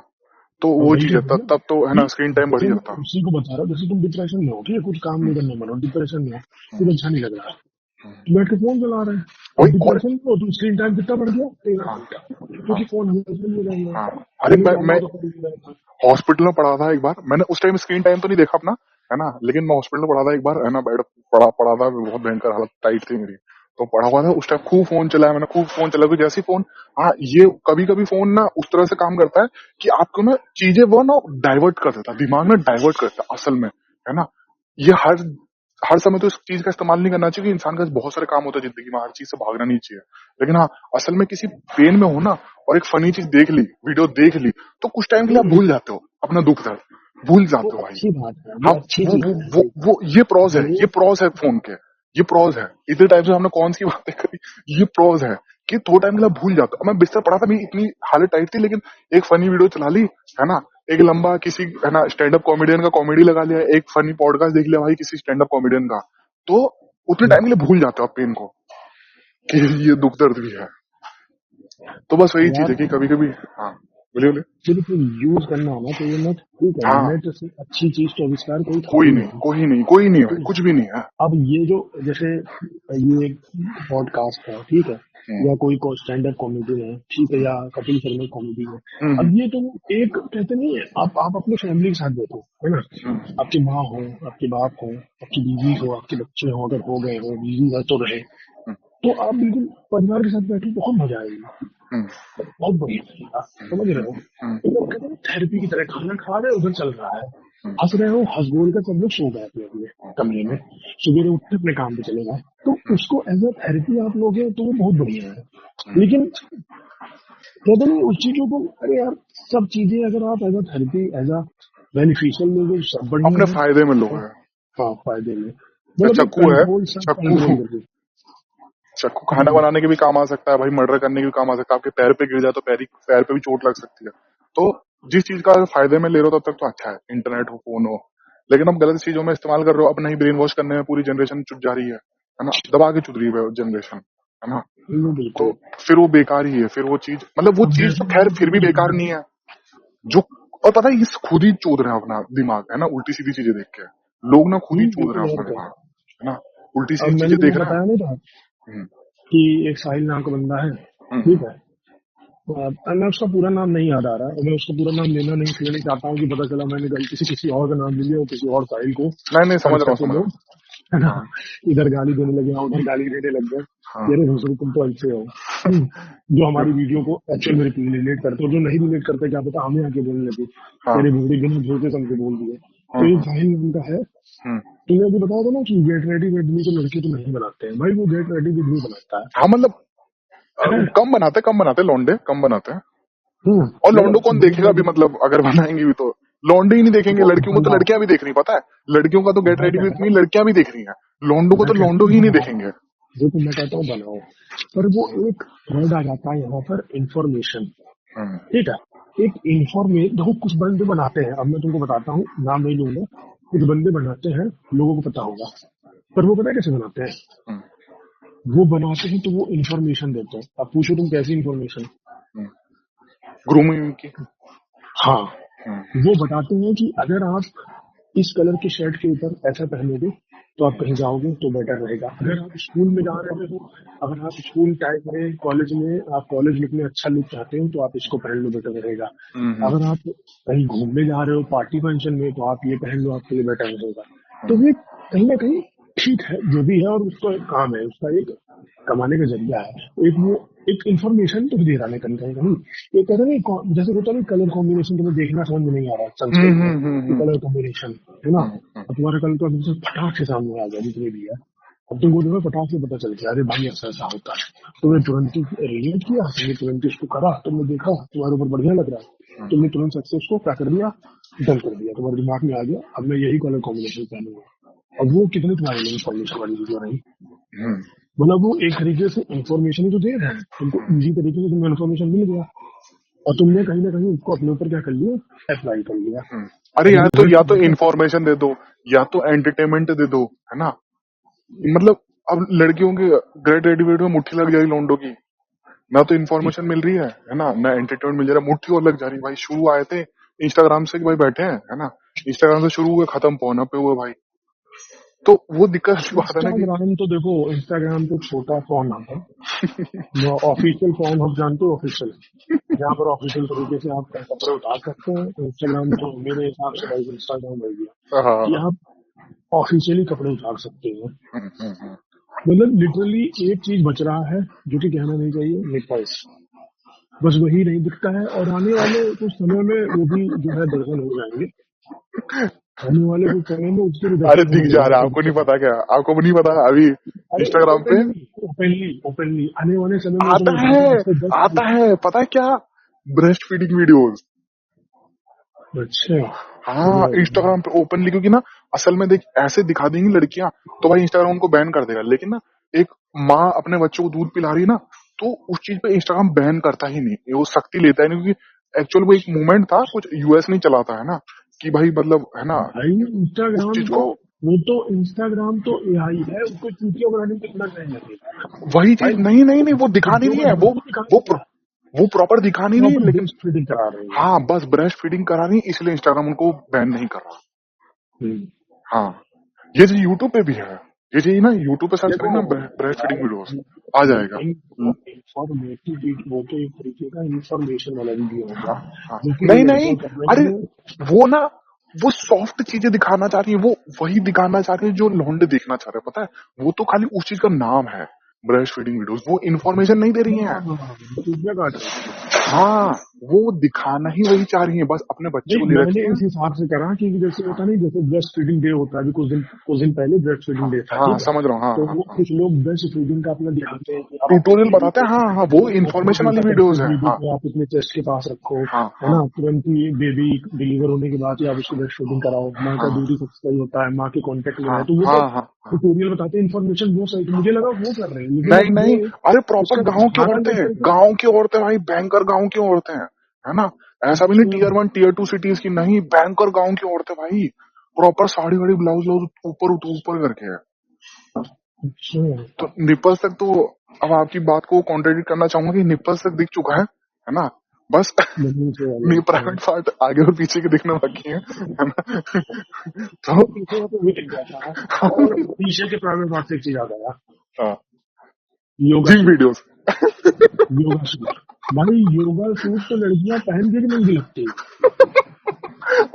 तो हो, वो वही चीज कह है, रहा हूँ तब ना तब तो है कि ना स्क्रीन टाइम बढ़ जैसे ही मैं जाता। उसी को बता रहा हूँ, जैसे तुम डिप्रेशन में हो, ठीक है, कुछ काम नहीं करने मन हो, डिप्रेशन में हो, हम्म, कुछ अच्छा नहीं लग रहा है, हम्म। तो बैठ के फोन चला रहे हैं। अब वही और डिप्रेशन में हो तो स्क्रीन टाइम कितना बढ़ गया, तेरह हाँ घंटा हाँ क्योंकि फोन हमेशा लिए रहेंगे, हाँ। अरे कभी जाना मैं हो तो फोन लिए रहेगा। हॉस्पिटल में पड़ा था एक बार, मैंने उस टाइम स्क्रीन टाइम तो नहीं देखा अपना, है ना, लेकिन मैं हॉस्पिटल में पड़ा था एक बार, है ना, बेड पड़ा पड़ा था, बहुत भयंकर हालत टाइट थी मेरी। तो पड़ा हुआ था उस टाइम, खूब फोन चलाया मैंने, खूब फोन चलाया, जैसे ही फोन। हाँ, ये कभी कभी फोन ना उस तरह से काम करता है कि आपको ना चीजें वो ना डाइवर्ट कर देता है, दिमाग ना डाइवर्ट करता है असल में, है ना। ये हर हर समय तो इस चीज का इस्तेमाल नहीं करना चाहिए, कि इंसान का बहुत सारे काम होते हैं जिंदगी में, हर चीज से भागना नहीं चाहिए। लेकिन हाँ, असल में किसी पेन में हो ना, और एक फनी चीज देख ली, वीडियो देख ली, तो कुछ टाइम के लिए आप भूल जाते हो अपना दुख दर्द, भूल वो जाते हो भाई। अच्छी बात है, हाँ, वो अच्छी चीज है भाई। ये प्रॉज है, जो ये प्रॉज है फोन के, ये प्रॉज है। इतने टाइम से हमने कौन सी बातें करी, ये प्रॉज है कि थोड़ा टाइम के लिए आप भूल जाते हो। मैं बिस्तर पड़ा था, मेरी इतनी हालत टाइट थी, लेकिन एक फनी वीडियो चला ली, है ना, एक लंबा किसी है ना स्टैंड अप कॉमेडियन का कॉमेडी लगा लिया, एक फनी पॉडकास्ट देख लिया भाई किसी स्टैंड अप कॉमेडियन का, तो उतने टाइम के लिए भूल जाते हो आप पेन को। कि ये दुख दर्द भी है। तो बस वही चीज यार है कि कभी कभी, हाँ बोलिए बोलिए। बिल्कुल यूज करना आना चाहिए नेट, ठीक है। हाँ, नेट से अच्छी चीज तो आविष्कार कोई था कोई ही नहीं, नहीं, कोई नहीं, कोई नहीं भाई, ठीक कुछ है। भी नहीं है। अब ये जो जैसे ये पॉडकास्ट है, ठीक है, हम्म, या कोई को स्टैंड अप कॉमेडी है, ठीक है, या कपिल शर्मा कॉमेडी है। हम्म, अब ये तुम एक कहते नहीं है, आप अपने फैमिली के साथ बैठो, है ना, हम्म, आपकी माँ हो, आपके बाप हो, आपकी बीवी हो, आपके बच्चे हो, अगर हो गए हो, बीवी है तो रहे, तो आप बिल्कुल परिवार के साथ बैठो, बहुत मजा आएगी, हम्म, बहुत बढ़िया लगेगा, समझ रहे हो। हम्म, एकदम कहते हैं थेरेपी की तरह, खाना खा रहे हो, उधर चल रहा है, हम्म, हंस रहे हो, हंस बोल कर सब लोग सो गए अपने अपने कमरे में, सवेरे उठते अपने काम पे चले गए, तो उसको एज अ थेरेपी आप लोगे तो वो बहुत बढ़िया है। लेकिन कहते नहीं उस चीजों को, अरे यार सब चीजें अगर आप as a therapy, as a beneficial लोगे, सब बढ़िया अपने है। फायदे में लोग और हैं। हाँ, फायदे में, जो मतलब एक चाकू है, कंट्रोल, सब चाकू कंट्रोल करके। चाकू खाना बनाने के भी काम आ सकता है भाई, मर्डर करने के भी काम आ सकता है। आपके पैर पे गिर जाए तो पैर पे भी चोट लग सकती है। तो जिस चीज का फायदे में ले रहे हो तब तक तो अच्छा है, इंटरनेट हो, फोन हो। लेकिन अब गलत चीजों में इस्तेमाल कर रहे हो, अपना ही ब्रेन वॉश करने में पूरी जनरेशन चुट जा रही है ना, दबा के चुत रही है जनरेशन, है ना। वो तो बिल्कुल। फिर वो बेकार ही है, फिर वो चीज मतलब वो अब चीज तो जैसे खैर मैंने फिर भी तुमको बेकार बताया, नहीं है। जो और पता है, ये खुद ही चोद रहे हैं अपना दिमाग, है ना, उल्टी सीधी चीजें देख के लोग ना खुद ही चोद रहे बिल्कुल, हैं और अपना क्या। दिमाग, है ना, उल्टी अब सीधी मैंने चीजें तुमको देख रहे हैं। बताया नहीं था हम्म, कि एक साहिल नाम का बंदा है, हम्म, ठीक है। मैं उसका पूरा नाम नहीं याद आ रहा है, मैं उसका पूरा नाम लेना नहीं, इसलिए नहीं चाहता हूँ कि पता चला मैंने गलती से किसी और का नाम ले लिया और किसी और साहिल को नहीं नहीं, समझ सर्च रहा हूँ, करके समझ रहा लोग, हूँ। है ना, हाँ, इधर गाली देने लगे, हाँ, उधर गाली देने लग गए। हाँ, मेरे भोसड़ी तुम तो ऐसे हो, जो हमारी वीडियो को एक्चुअल में रिलेट करते हो, जो नहीं रिलेट करते क्या पता हमें आके बोलने लगे, हाँ, तेरे भोसड़ी बिना झूठे समझे बोल दिए। हाँ, तो ये हाँ, साहिल नाम का है। हम्म, तुमने अभी बताया था ना कि गेट रेडी विद मी को लड़के तो नहीं बनाते हैं, भाई वो गेट रेडी विद मी बनाता हाँ, मतलब है। कम बनाते लौंडे कम बनाते हैं। और लौंडो मतलब कौन गेट देखेगा भी, रेडी, मतलब अगर बनाएंगे भी तो लौंडे ही नहीं देखेंगे, वो लड़कियों को तो बनाओ। लड़कियां भी देख रही, पता है, लड़कियों का तो गेट मैं रेडी कह विथ रहा मी हूँ, लड़कियां भी देख रही हैं, लौंडो को मैं तो कहता लौंडो हूँ ही नहीं बनाओ, देखेंगे। देखो मैं कहता हूँ बनाओ, पर वो एक वर्ड आ जाता है यहाँ पर, इंफॉर्मेशन, हम्म, ठीक है। एक इंफॉर्मेशन, देखो कुछ बंदे बनाते हैं, अब मैं तुमको बताता हूँ, नाम नहीं लूंगा, कुछ बंदे बनाते हैं, लोगों को पता होगा, पर वो पता है कैसे बनाते हैं, हम्म, वो बनाते हैं तो वो इंफॉर्मेशन देते हैं। अब पूछो तुम कैसी इंफॉर्मेशन। हम्म, ग्रूमिंग की। हाँ, हम्म, वो बताते हैं कि अगर आप इस कलर के शर्ट के ऊपर ऐसा पहनोगे तो आप कहीं जाओगे तो बेटर रहेगा। अगर आप स्कूल में जा रहे हो, अगर आप स्कूल टाइम में, कॉलेज में, आप कॉलेज लुक में अच्छा लुक चाहते हो तो आप इसको पहन लो, बेटर रहेगा। हम्म, अगर आप कहीं घूमने जा रहे हो, पार्टी फंक्शन में, तो आप ये पहन लो, आपके लिए बेटर रहेगा। तो हम्म, ये कहीं ना कहीं ठीक है जो भी है, और उसका एक काम है, उसका एक कमाने का जरिया है, एक वो एक इंफॉर्मेशन तो दे रहा है कहीं कहीं कहीं। ये कहते नहीं, जैसे होता नहीं कलर कॉम्बिनेशन, तुम्हें देखना समझ में नहीं आ रहा सनसेट में कि कलर कॉम्बिनेशन, है ना, हम्म, अब तुम्हारा कलर तो अभी से फटाक से सामने आ गया जितने भी है, अब तुमको जो है फटाक से पता चल गया, अरे भाई ऐसा ऐसा होता है, तुमने तुरंत ही रिलेट किया, तुमने तुरंत ही उसको करा, तुमने देखा तुम्हारे ऊपर बढ़िया लग रहा है, तुमने तुरंत सक्सेस को क्या कर दिया, डन कर दिया, तुम्हारे दिमाग में आ गया, अब मैं यही कलर कॉम्बिनेशन पहनूंगा। अब वो कितनी तुम्हारे लिए इन्फॉर्मेशन वाली वीडियो रही, हम्म, मतलब वो एक तरीके से इन्फॉर्मेशन ही तो दे रहे हैं तुमको, इजी तरीके से तुम्हें इन्फॉर्मेशन मिल गया, और तुमने कहीं ना कहीं उसको अपने ऊपर क्या कर लिया, अप्लाई कर लिया। हम्म। अरे अब यार, तो रिजल्ट या क्या तो होगा। इंफॉर्मेशन दे दो, या तो एंटरटेनमेंट दे दो, है ना। मतलब अब लड़कियों के ग्रेड रेडीमेड में मुट्ठी लग जाएगी लौंडो की, ना तो इन्फॉर्मेशन मिल रही है ना, ना एंटरटेनमेंट मिल जा रहा है, मुट्ठी और लग जा रही है भाई। शुरू आए थे इंस्टाग्राम से कि भाई बैठे हैं, है ना, इंस्टाग्राम से शुरू हुए, खत्म फोन पे हुए भाई। तो वो दिक्कत की बात है ना कि इंस्टाग्राम तो देखो, इंस्टाग्राम तो छोटा फोन आता है, ऑफिशियल फोन हम जानते हो, ऑफिशियल, जहाँ पर ऑफिशियल तरीके से आप कपड़े उतार सकते हैं, इंस्टाग्राम तो मेरे हिसाब से भाई इंस्टाग्राम हो गया कि हाँ, आप ऑफिशियली कपड़े उतार सकते हैं। हम्म, हम्म, मतलब लिटरली एक चीज बच रहा है जो कि कहना नहीं चाहिए, निपल्स, बस वही नहीं दिखता है, और आने वाले कुछ समय में वो भी जो है दर्शन हो जाएंगे, आने वाले कुछ समय में उसके भी अरे दर्शन दिख होने जा लगेंगे, रहा है, कोई आपको नहीं दिक्कत पता नहीं। क्या, आपको नहीं पता अभी अरे इंस्टाग्राम पे ओपनली, ओपनली, ओपनली आने वाले समय में, आता तुम्हें बता है, दूं, आज से आता है, पता है क्या, ब्रेस्ट फीडिंग वीडियोस। अच्छा, हाँ, बढ़िया बढ़िया। इंस्टाग्राम पे ओपनली, क्योंकि ना असल में देख ऐसे दिखा देंगी लड़कियां तो भाई इंस्टाग्राम उनको बैन कर देगा। लेकिन ना एक माँ अपने बच्चों को दूध पिला रही है ना, तो उस चीज पे इंस्टाग्राम बैन करता ही नहीं, ये वो सख्ती लेता है नहीं, क्योंकि एक्चुअल वो एक मूवमेंट था, कुछ यूएस नहीं चलाता है ना, कि भाई मतलब, है ना, भाई उस इंस्टाग्राम चीज तो को। वो तो इंस्टाग्राम तो एआई है, उसको चूतिया बनाने में कितना टाइम लगेगा वही भाई। चीज नहीं वो दिखानी वीडियो नहीं में है, ढंग से दिखा वो दिया, वो प्रॉपर दिखानी नहीं है, प्रॉपर लेकिन ब्रेस्ट फीडिंग करा रहे हैं। हाँ बस ब्रेस्ट फीडिंग करा रही है, इसलिए इंस्टाग्राम उनको बैन नहीं कर रहा। हम्म। हाँ, ये चीज यूट्यूब पे भी है, ये चीज ना यूट्यूब पे सर्च देखो करेंगे ना ब्रेस्ट फीडिंग वीडियोस आ जाएगा। इंफॉर्मेटिव वीडियो, वो तो एक तरीके का इंफॉर्मेशन वाला वीडियो हो गया, हाँ हाँ जो कि नहीं रिलेटेड नहीं, करने के अरे लिए। वो ना वो सॉफ्ट चीजें दिखाना चाह रही है, वो वही दिखाना चाह रही है जो लौंडे देखना चाह रहे हैं, पता है। वो तो खाली उस चीज का नाम है ब्रेस्ट फीडिंग वीडियोस, वो इन्फॉर्मेशन नहीं दे रही है। हाँ, चूतिया काट रहे हैं। हाँ, वो दिखाना ही वही चाह रही है, बस अपने बच्चे को नहीं, ले मैंने रखी है। इस हिसाब से करा कि जैसे होता नहीं, जैसे ब्रेस्ट फीडिंग डे होता है, अभी कुछ दिन पहले ब्रेस्ट हाँ फीडिंग डे था, हाँ ठीक है। समझ रहा हूँ, हाँ तो हाँ वो हाँ। कुछ लोग ब्रेस्ट फीडिंग का अपना दिखाते हैं कि आप अपने ट्यूटोरियल बेबी बताते को हैं, हाँ हाँ, वो इतना इन्फॉर्मेशन वाली घंटा तक वीडियोस है। बेबी हाँ को आप अपने चेस्ट के पास रखो, हाँ है हाँ ना, तुरंत ही बेबी डिलीवर होने के बाद ही आप उसको ब्रेस्ट फीडिंग कराओ, माँ का हाँ दूध ही सबसे सही होता है, माँ के कांटेक्ट में हाँ रहे, तो वो हाँ सब हाँ हाँ। ट्यूटोरियल बताते हैं, इन्फॉर्मेशन वो सही, तो मुझे लगा वो कर रहे हैं, लेकिन नहीं अब नहीं, ये अरे प्रॉपर उसका गांव की दिखा रहा है औरतें, एक तरीके से। गांव की औरतें भाई, बैंकर गांव की औरतें हैं, है ना। ऐसा भी नहीं अच्छा, टियर 1 टियर 2 सिटीज की, नहीं, बैंकर गांव की औरतें भाई, प्रॉपर साड़ी वाड़ी ब्लाउज ब्लाउज ऊपर ऊपर करके है। अच्छा। तो निपल्स तक तो, अब आपकी बात को कॉन्ट्रेडिक्ट करना चाहूंगा कि निपल्स तक दिख चुका है ना। बस नहीं से नहीं, वाले प्राइवेट पार्ट आगे और पीछे के दिखने बाकी है ना। तो वो पीछे का तो भी दिख जाता है। और पीछे के प्राइवेट पार्ट से एक चीज याद आया, हाँ, yoga gym suit. Videos. Yoga suit, भाई योगा सूट तो लड़कियां पहन के भी नहीं लगती।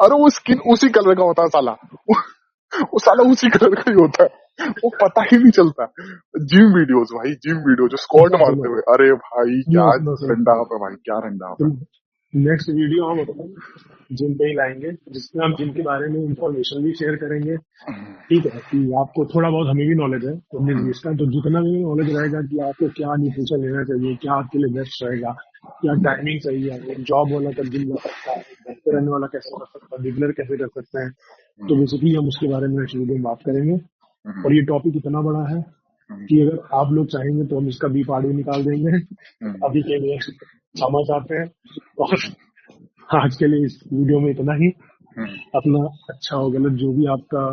अरे वो स्किन उसी कलर का होता है साला, वो साला उसी कलर का ही होता है, वो पता ही नहीं चलता। जिम वीडियोस भाई, जिम वीडियो जो स्क्वाट सुनो सुनो मारते हुए, अरे भाई क्या सुनो सुनो सुनो रंडा सुनो आप है भाई, क्या रंडा आप है। सुनो, नेक्स्ट वीडियो हम जिम पे ही लाएंगे, जिसमें हम जिम के बारे में इंफॉर्मेशन भी शेयर करेंगे। ठीक है, कि आपको थोड़ा बहुत, हमें भी नॉलेज है फिटनेस बेस का, तो जितना भी नॉलेज रहेगा कि आपको क्या न्यूट्रिशन लेना चाहिए, क्या आपके लिए बेस्ट रहेगा, क्या टाइमिंग सही है, एक जॉब वाला कब जिम जा सकता है, घर पे रहने वाला कैसे कर सकता है, रेगुलर कैसे कर सकते हैं, तो बेसिकली हम उसके बारे में नेक्स्ट वीडियो में बात करेंगे। और ये टॉपिक इतना बड़ा है कि अगर आप लोग चाहेंगे तो हम इसका भी पार्ट भी निकाल देंगे। अभी के लिए समझ आते हैं, और आज के लिए इस वीडियो में इतना ही। अपना अच्छा हो गलत जो भी आपका,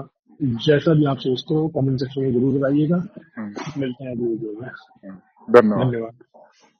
जैसा भी आप सोचते हो, कमेंट सेक्शन में जरूर बताइएगा। मिलते हैं अगले वीडियो में। धन्यवाद। धन्यवाद।